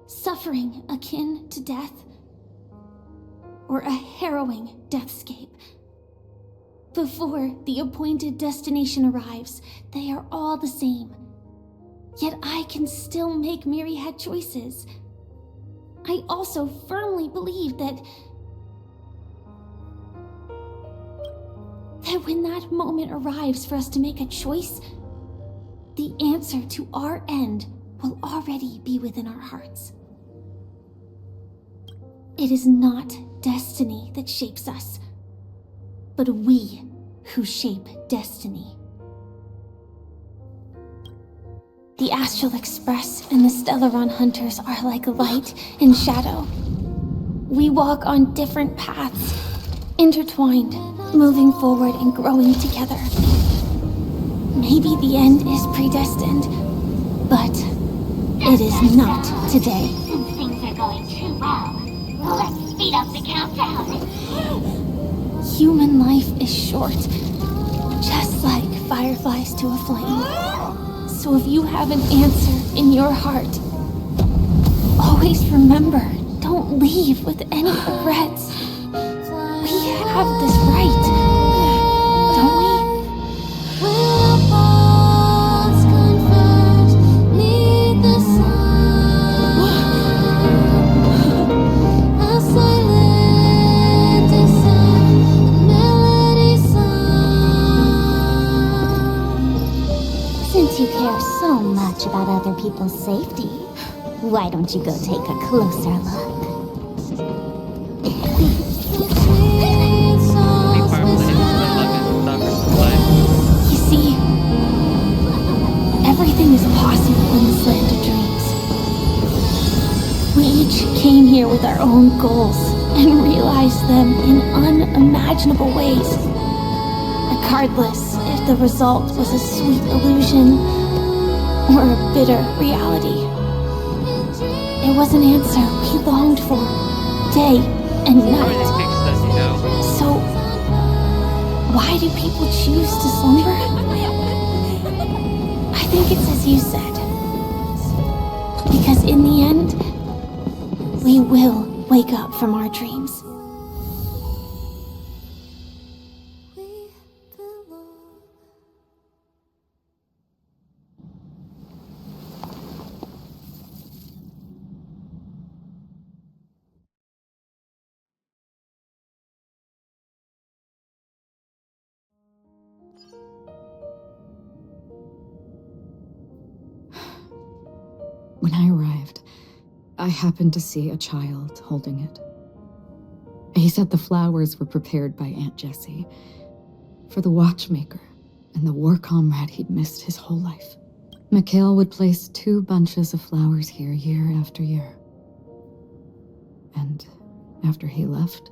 suffering akin to death, or a harrowing deathscape. Before the appointed destination arrives, they are all the same. Yet I can still make myriad choices. I also firmly believe that when that moment arrives for us to make a choice, the answer to our end will already be within our hearts. It is not destiny that shapes us, but we who shape destiny. The Astral Express and the Stellaron Hunters are like light and shadow. We walk on different paths, intertwined, moving forward and growing together. Maybe the end is predestined, but it is not today. Since things are going too well, let's speed up the countdown. Human life is short, just like fireflies to a flame. So if you have an answer in your heart, always remember, don't leave with any regrets. We have this right, don't we? Since you care so much about other people's safety, why don't you go take a closer look? You see, everything is possible in this land of dreams. We each came here with our own goals and realized them in unimaginable ways. Regardless if the result was a sweet illusion or a bitter reality. It was an answer we longed for, day and night. So, why do people choose to slumber? I think it's as you said. Because in the end, we will wake up from our dreams. When I arrived, I happened to see a child holding it. He said the flowers were prepared by Aunt Jessie for the watchmaker and the war comrade he'd missed his whole life. Mikhail would place 2 bunches of flowers here year after year. And after he left,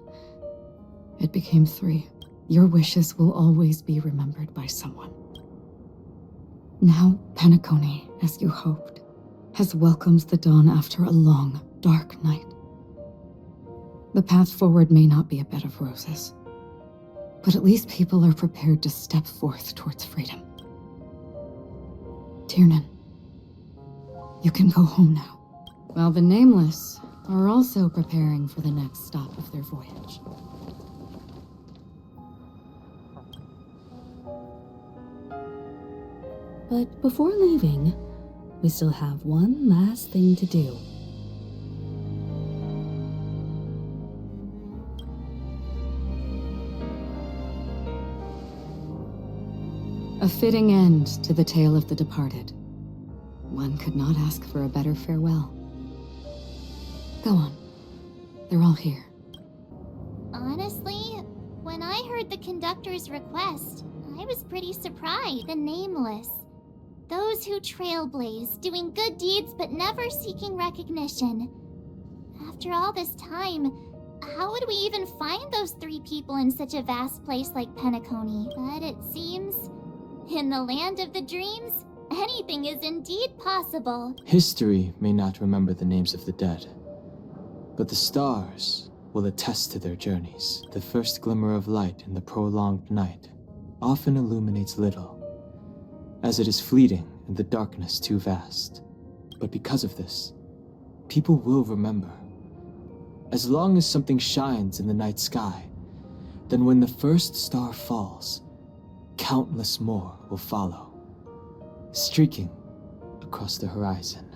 it became 3. Your wishes will always be remembered by someone. Now, Penacony, as you hoped, has welcomed the dawn after a long, dark night. The path forward may not be a bed of roses, but at least people are prepared to step forth towards freedom. Tiernan, you can go home now, while the Nameless are also preparing for the next stop of their voyage. But before leaving, we still have one last thing to do. A fitting end to the tale of the departed. One could not ask for a better farewell. Go on. They're all here. Honestly, when I heard the conductor's request, I was pretty surprised. The Nameless. Those who trailblaze, doing good deeds but never seeking recognition. After all this time, how would we even find those 3 people in such a vast place like Penacony? But it seems, in the land of the dreams, anything is indeed possible. History may not remember the names of the dead, but the stars will attest to their journeys. The first glimmer of light in the prolonged night often illuminates little, as it is fleeting and the darkness too vast. But because of this, people will remember. As long as something shines in the night sky, then when the first star falls, countless more will follow, streaking across the horizon.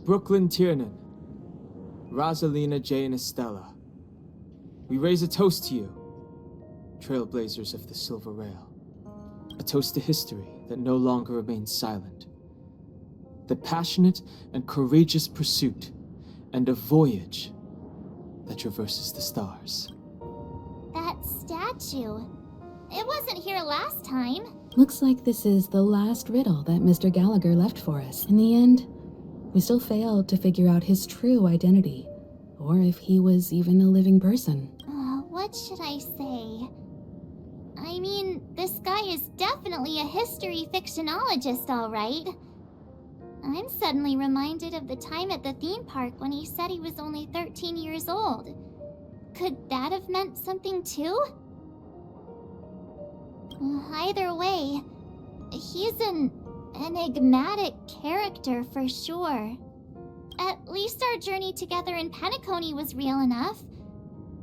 Brooklyn Tiernan, Rosalina Jane Estella, we raise a toast to you, Trailblazers of the Silver Rail. A toast to history that no longer remains silent. The passionate and courageous pursuit, and a voyage that traverses the stars. That statue. It wasn't here last time. Looks like this is the last riddle that Mr. Gallagher left for us. In the end, we still failed to figure out his true identity, or if he was even a living person. What should I say? I mean, this guy is definitely a history fictionologist, all right. I'm suddenly reminded of the time at the theme park when he said he was only 13 years old. Could that have meant something too? Either way, he's an enigmatic character for sure. At least our journey together in Penacony was real enough.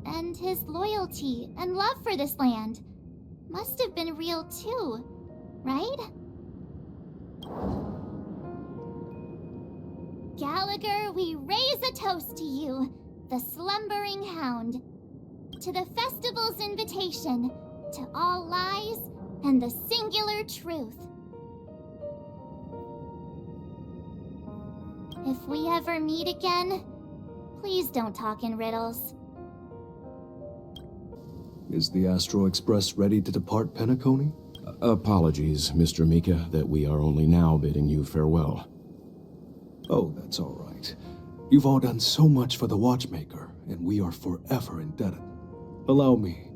And his loyalty and love for this land must have been real too, right? Gallagher, we raise a toast to you, the slumbering hound. To the festival's invitation, to all lies and the singular truth. If we ever meet again, please don't talk in riddles. Is the Astral Express ready to depart Penacony? Apologies, Mr. Mika, that we are only now bidding you farewell. Oh, that's all right. You've all done so much for the Watchmaker, and we are forever indebted. Allow me,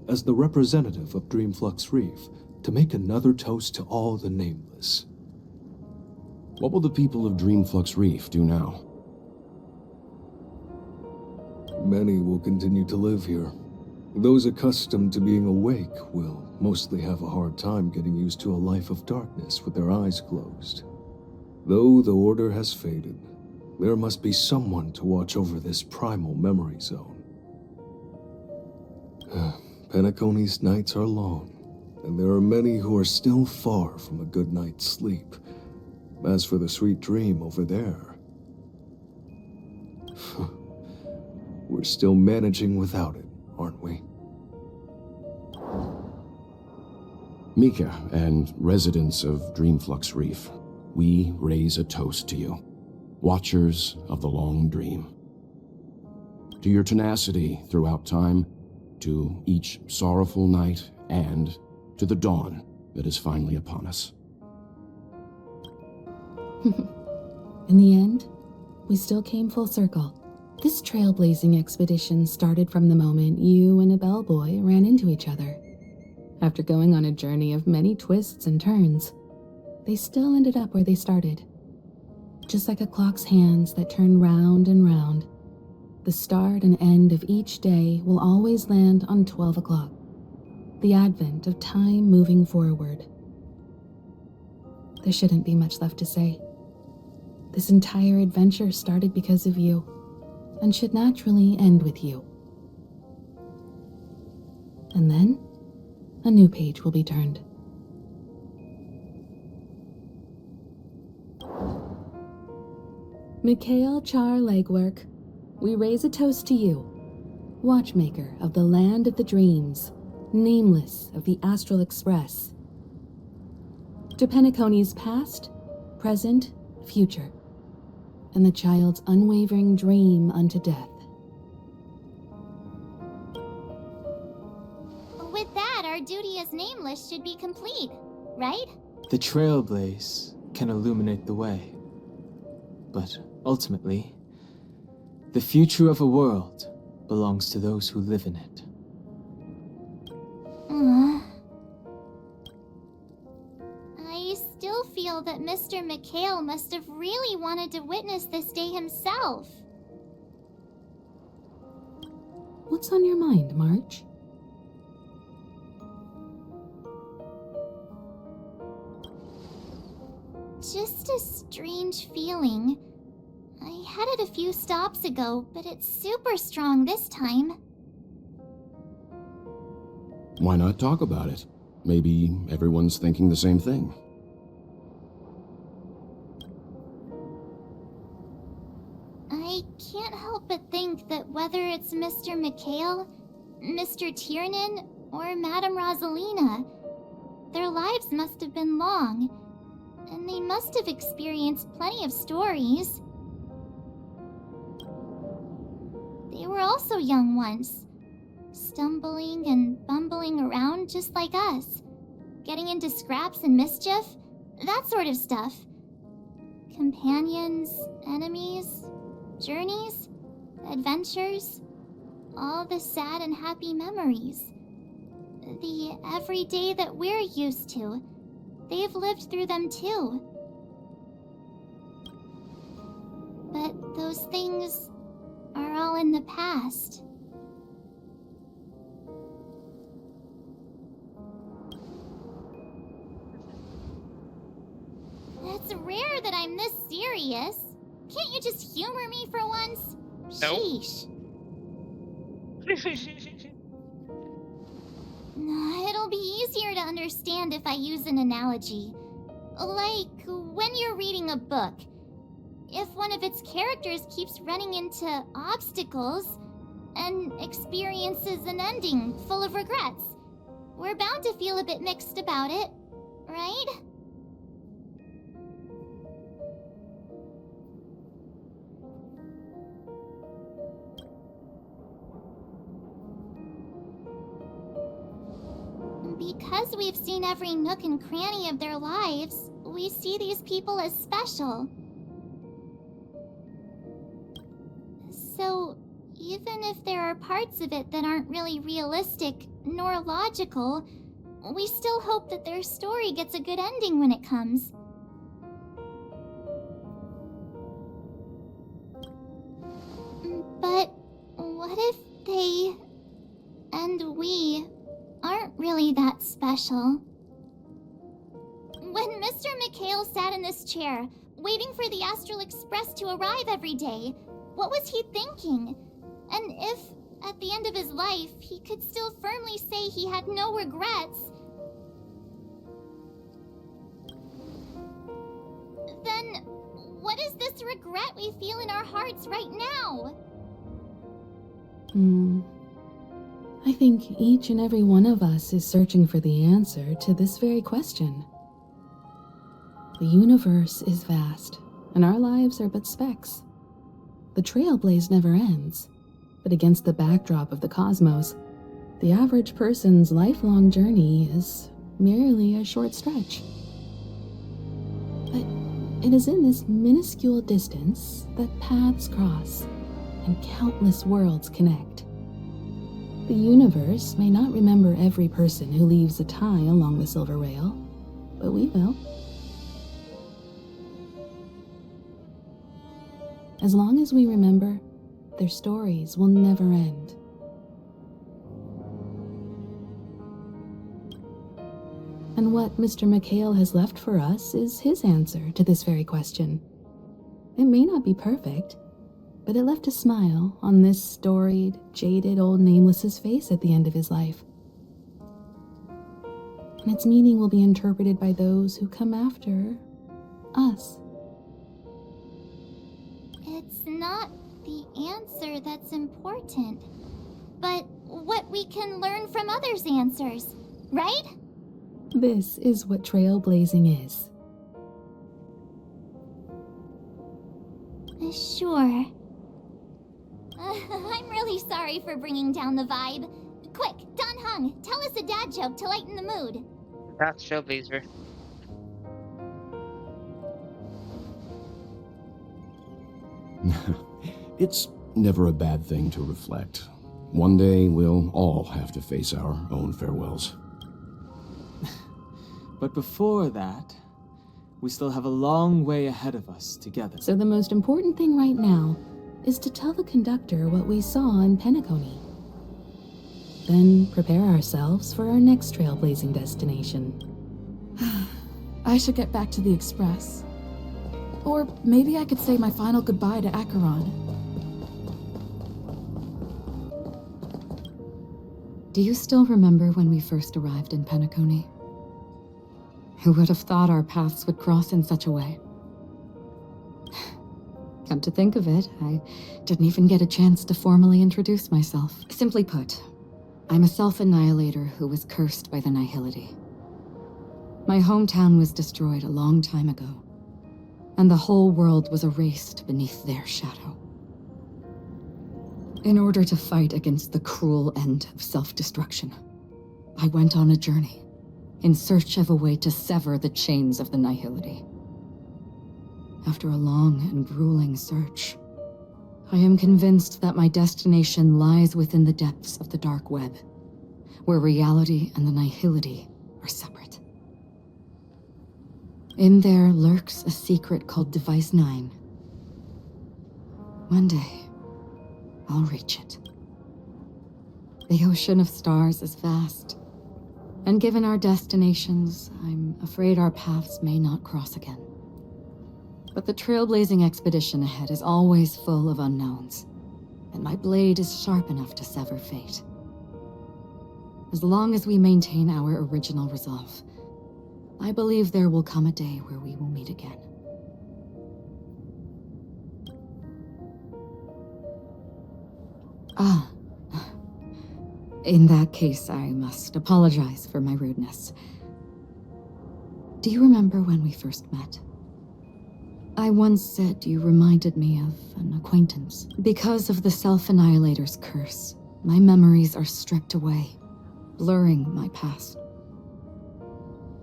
as the representative of Dreamflux Reef, to make another toast to all the nameless. What will the people of Dreamflux Reef do now? Many will continue to live here. Those accustomed to being awake will mostly have a hard time getting used to a life of darkness with their eyes closed. Though the order has faded, there must be someone to watch over this primal memory zone. Penacony's nights are long, and there are many who are still far from a good night's sleep. As for the sweet dream over there, we're still managing without it, aren't we? Mika and residents of Dreamflux Reef, we raise a toast to you, watchers of the long dream. To your tenacity throughout time, to each sorrowful night, and to the dawn that is finally upon us. In the end, we still came full circle. This trailblazing expedition started from the moment you and a bellboy ran into each other. After going on a journey of many twists and turns, they still ended up where they started. Just like a clock's hands that turn round and round, the start and end of each day will always land on 12 o'clock, the advent of time moving forward. There shouldn't be much left to say. This entire adventure started because of you, and should naturally end with you. And then, a new page will be turned. Mikhail Char Legwork, we raise a toast to you, watchmaker of the land of the dreams, nameless of the Astral Express. To Penacony's past, present, future, and the child's unwavering dream unto death. With that, our duty as nameless should be complete, right? The Trailblaze can illuminate the way, but ultimately, the future of a world belongs to those who live in it. I still feel that Mr. Mikhail must have really wanted to witness this day himself. What's on your mind, March? Just a strange feeling. I had it a few stops ago, but it's super strong this time. Why not talk about it? Maybe everyone's thinking the same thing. I can't help but think that whether it's Mr. McHale, Mr. Tiernan, or Madame Rosalina, their lives must have been long, and they must have experienced plenty of stories. They were also young once, stumbling and bumbling around just like us, getting into scraps and mischief, that sort of stuff. Companions, enemies, journeys, adventures, all the sad and happy memories. The everyday that we're used to, they've lived through them too. But those things are all in the past. It's rare that I'm this serious. Can't you just humor me for once? Nope. Sheesh. It'll be easier to understand if I use an analogy. Like when you're reading a book. If one of its characters keeps running into obstacles and experiences an ending full of regrets, we're bound to feel a bit mixed about it, right? Because we've seen every nook and cranny of their lives, we see these people as special. So, even if there are parts of it that aren't really realistic nor logical, we still hope that their story gets a good ending when it comes. But what if they and we aren't really that special? When Mr. McHale sat in this chair, waiting for the Astral Express to arrive every day, what was he thinking? And if, at the end of his life, he could still firmly say he had no regrets, then what is this regret we feel in our hearts right now? I think each and every one of us is searching for the answer to this very question. The universe is vast, and our lives are but specks. The Trailblaze never ends, but against the backdrop of the cosmos, the average person's lifelong journey is merely a short stretch. But it is in this minuscule distance that paths cross and countless worlds connect. The universe may not remember every person who leaves a tie along the silver rail, but we will. As long as we remember, their stories will never end. And what Mr. McHale has left for us is his answer to this very question. It may not be perfect, but it left a smile on this storied, jaded old Nameless's face at the end of his life. And its meaning will be interpreted by those who come after us. It's not the answer that's important, but what we can learn from others' answers, right? This is what trailblazing is. Sure. I'm really sorry for bringing down the vibe. Quick, Don Hung, tell us a dad joke to lighten the mood. That's Trailblazer. It's never a bad thing to reflect. One day we'll all have to face our own farewells. But before that, we still have a long way ahead of us together. So the most important thing right now is to tell the conductor what we saw in Penacony. then prepare ourselves for our next trailblazing destination. I should get back to the Express. Or maybe I could say my final goodbye to Acheron. Do you still remember when we first arrived in Penacony? Who would have thought our paths would cross in such a way? Come to think of it, I didn't even get a chance to formally introduce myself. Simply put, I'm a self-annihilator who was cursed by the Nihility. My hometown was destroyed a long time ago, and the whole world was erased beneath their shadow. In order to fight against the cruel end of self-destruction, I went on a journey in search of a way to sever the chains of the Nihility. After a long and grueling search, I am convinced that my destination lies within the depths of the dark web, where reality and the Nihility are separate. In there lurks a secret called Device 9. One day, I'll reach it. The ocean of stars is vast, and given our destinations, I'm afraid our paths may not cross again. But the trailblazing expedition ahead is always full of unknowns, and my blade is sharp enough to sever fate. As long as we maintain our original resolve, I believe there will come a day where we will meet again. In that case, I must apologize for my rudeness. Do you remember when we first met? I once said you reminded me of an acquaintance. Because of the Self-Annihilator's curse, my memories are stripped away, blurring my past.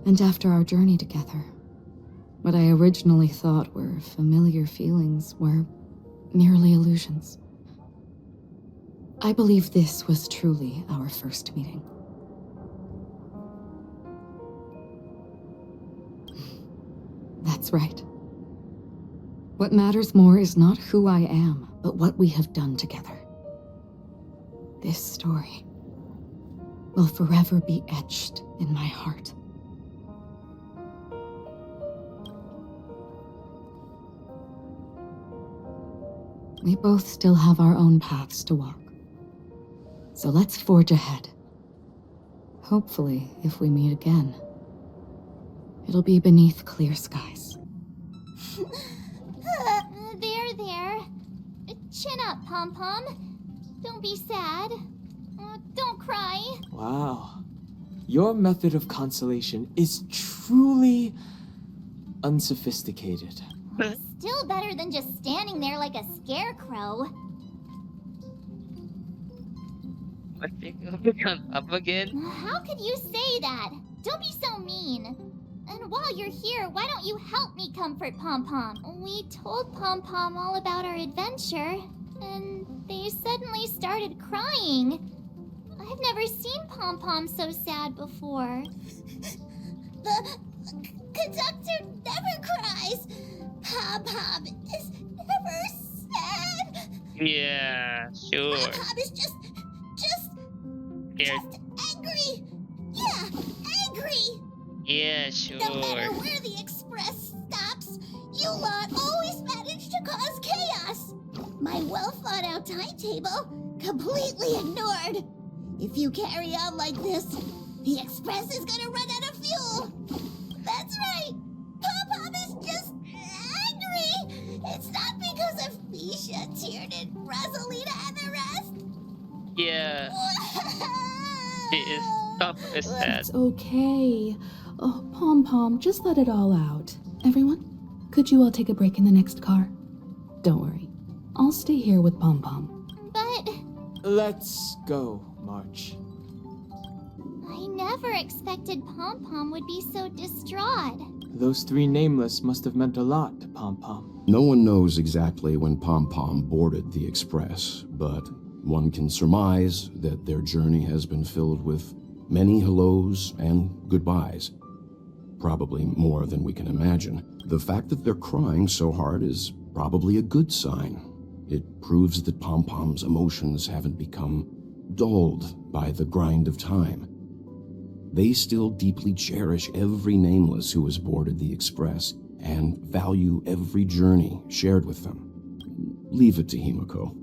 And after our journey together, what I originally thought were familiar feelings were merely illusions. I believe this was truly our first meeting. That's right. What matters more is not who I am, but what we have done together. This story will forever be etched in my heart. We both still have our own paths to walk. So let's forge ahead. Hopefully, if we meet again, it'll be beneath clear skies. There. Chin up, Pom-Pom. Don't be sad. Don't cry. Wow. Your method of consolation is truly unsophisticated. Still better than just standing there like a scarecrow. I think I'll become up again. How could you say that? Don't be so mean. And while you're here, why don't you help me comfort Pom-Pom? We told Pom-Pom all about our adventure, and they suddenly started crying. I've never seen Pom-Pom so sad before. The conductor never cries. Pom-Pom is never sad. Yeah, sure. Pom-Pom is just angry. Yeah, angry. Yeah, sure. No matter where the express stops, you lot always manage to cause chaos. My well-thought-out timetable completely ignored. If you carry on like this, the express is gonna run out of fuel. That's right. Pom-Pom is just angry. It's not because of Misha, Tiernan, Rosalina, and the rest. Yeah. She is tough as that. It's okay. Oh, Pom-Pom, just let it all out. Everyone, could you all take a break in the next car? Don't worry. I'll stay here with Pom-Pom. But Let's go, March. I never expected Pom-Pom would be so distraught. Those three nameless must have meant a lot to Pom-Pom. No one knows exactly when Pom-Pom boarded the Express, but one can surmise that their journey has been filled with many hellos and goodbyes. Probably more than we can imagine. The fact that they're crying so hard is probably a good sign. It proves that Pom-Pom's emotions haven't become dulled by the grind of time. They still deeply cherish every nameless who has boarded the Express and value every journey shared with them. Leave it to Himiko.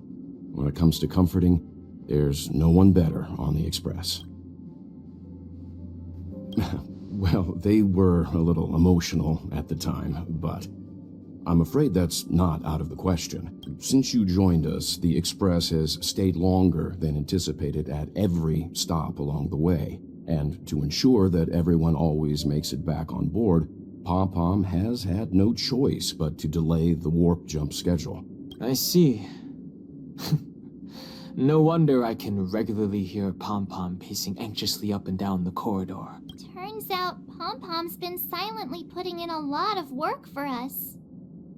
When it comes to comforting, there's no one better on the Express. Well, they were a little emotional at the time, but I'm afraid that's not out of the question. Since you joined us, the Express has stayed longer than anticipated at every stop along the way. And to ensure that everyone always makes it back on board, Pom-Pom has had no choice but to delay the warp jump schedule. I see. No wonder I can regularly hear Pom-Pom pacing anxiously up and down the corridor. Turns out Pom-Pom's been silently putting in a lot of work for us.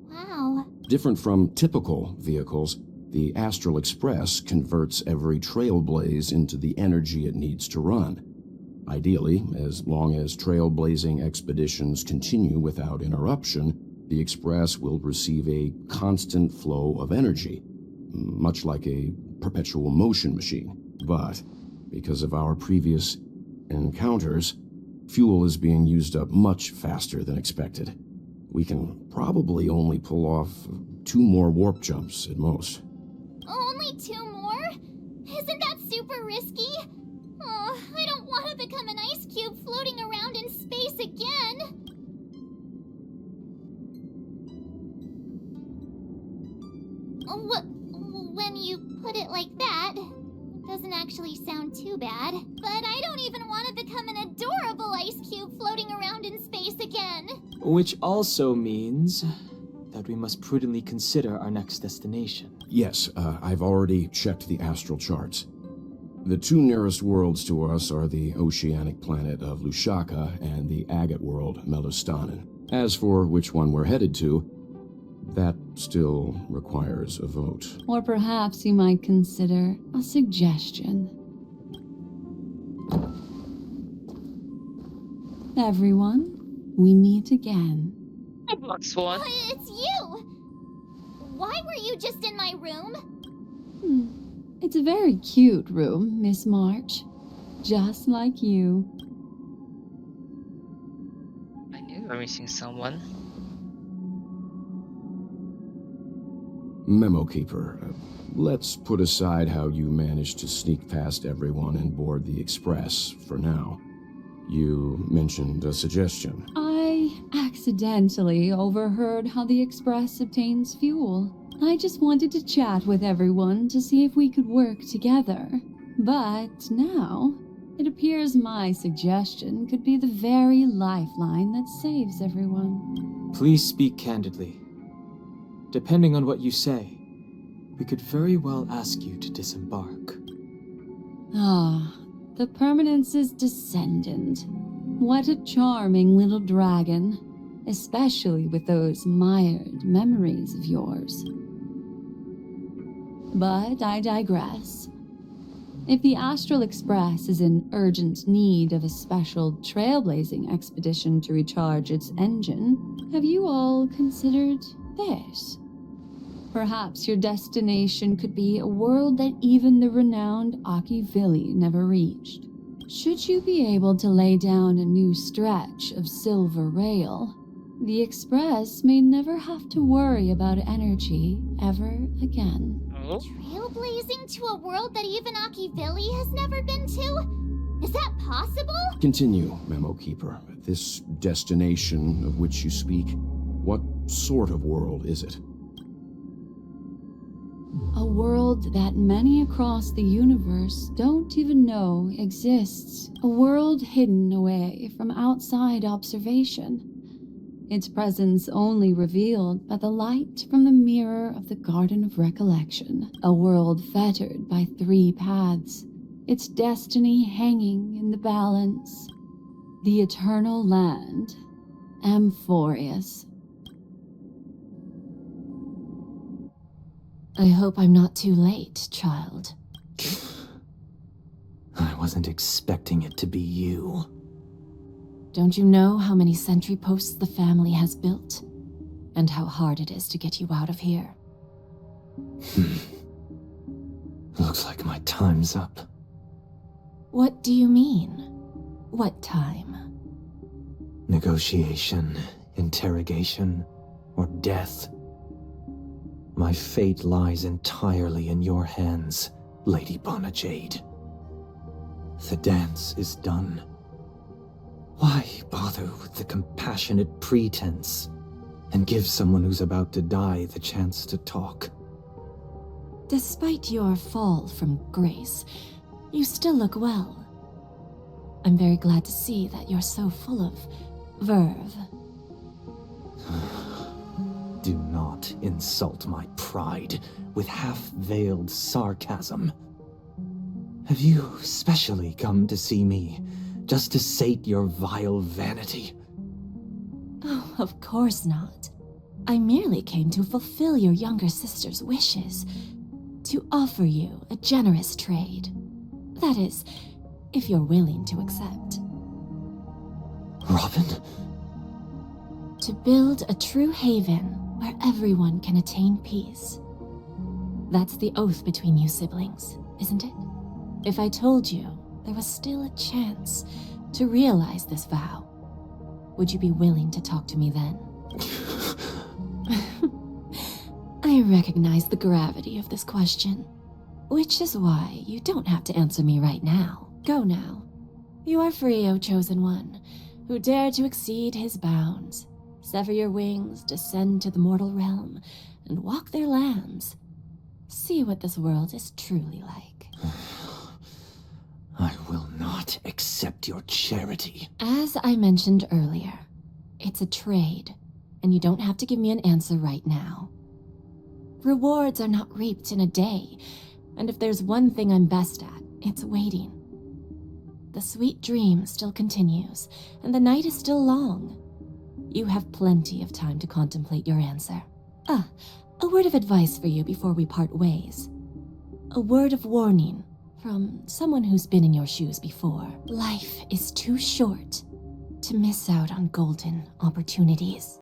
Wow. Different from typical vehicles, the Astral Express converts every Trailblaze into the energy it needs to run. Ideally, as long as trailblazing expeditions continue without interruption, the Express will receive a constant flow of energy, much like a perpetual motion machine. But because of our previous encounters, fuel is being used up much faster than expected. We can probably only pull off 2 more warp jumps at most. Only 2 more? Isn't that super risky? Oh, I don't want to become an ice cube floating around in space again. When you put it like that, it doesn't actually sound too bad. But I don't even want to become an adorable ice cube floating around in space again. Which also means that we must prudently consider our next destination. Yes, I've already checked the astral charts. The 2 nearest worlds to us are the oceanic planet of Lushaka and the agate world, Melustanen. As for which one we're headed to, that still requires a vote. Or perhaps you might consider a suggestion. Everyone, we meet again. Black Swan. It's you! Why were you just in my room? It's a very cute room, Miss March. Just like you. I knew we were missing someone. Memo Keeper, let's put aside how you managed to sneak past everyone and board the Express for now. You mentioned a suggestion. I accidentally overheard how the Express obtains fuel. I just wanted to chat with everyone to see if we could work together. But now, it appears my suggestion could be the very lifeline that saves everyone. Please speak candidly. Depending on what you say, we could very well ask you to disembark. Ah, the Permanence's descendant. What a charming little dragon, especially with those mired memories of yours. But I digress. If the Astral Express is in urgent need of a special trailblazing expedition to recharge its engine, have you all considered this? Perhaps your destination could be a world that even the renowned Akivili never reached. Should you be able to lay down a new stretch of silver rail, the Express may never have to worry about energy ever again. Trailblazing to a world that even Akivili has never been to? Is that possible? Continue, Memo Keeper. This destination of which you speak, what sort of world is it? A world that many across the universe don't even know exists. A world hidden away from outside observation. Its presence only revealed by the light from the mirror of the Garden of Recollection. A world fettered by 3 paths. Its destiny hanging in the balance. The eternal land, Amphorius. I hope I'm not too late, child. I wasn't expecting it to be you. Don't you know how many sentry posts the family has built? And how hard it is to get you out of here? Looks like my time's up. What do you mean? What time? Negotiation, interrogation, or death. My fate lies entirely in your hands, Lady Bonajade. The dance is done. Why bother with the compassionate pretense and give someone who's about to die the chance to talk? Despite your fall from grace, you still look well. I'm very glad to see that you're so full of verve. Do not insult my pride with half-veiled sarcasm. Have you specially come to see me just to sate your vile vanity? Oh, of course not. I merely came to fulfill your younger sister's wishes, to offer you a generous trade. That is, if you're willing to accept. Robin? To build a true haven where everyone can attain peace. That's the oath between you siblings, isn't it? If I told you there was still a chance to realize this vow, would you be willing to talk to me then? I recognize the gravity of this question, which is why you don't have to answer me right now. Go now. You are free, O Chosen One, who dare to exceed his bounds, sever your wings, descend to the mortal realm, and walk their lands. See what this world is truly like. I will not accept your charity. As I mentioned earlier, it's a trade, and you don't have to give me an answer right now. Rewards are not reaped in a day, and if there's one thing I'm best at, it's waiting. The sweet dream still continues, and the night is still long. You have plenty of time to contemplate your answer. A word of advice for you before we part ways. A word of warning from someone who's been in your shoes before. Life is too short to miss out on golden opportunities.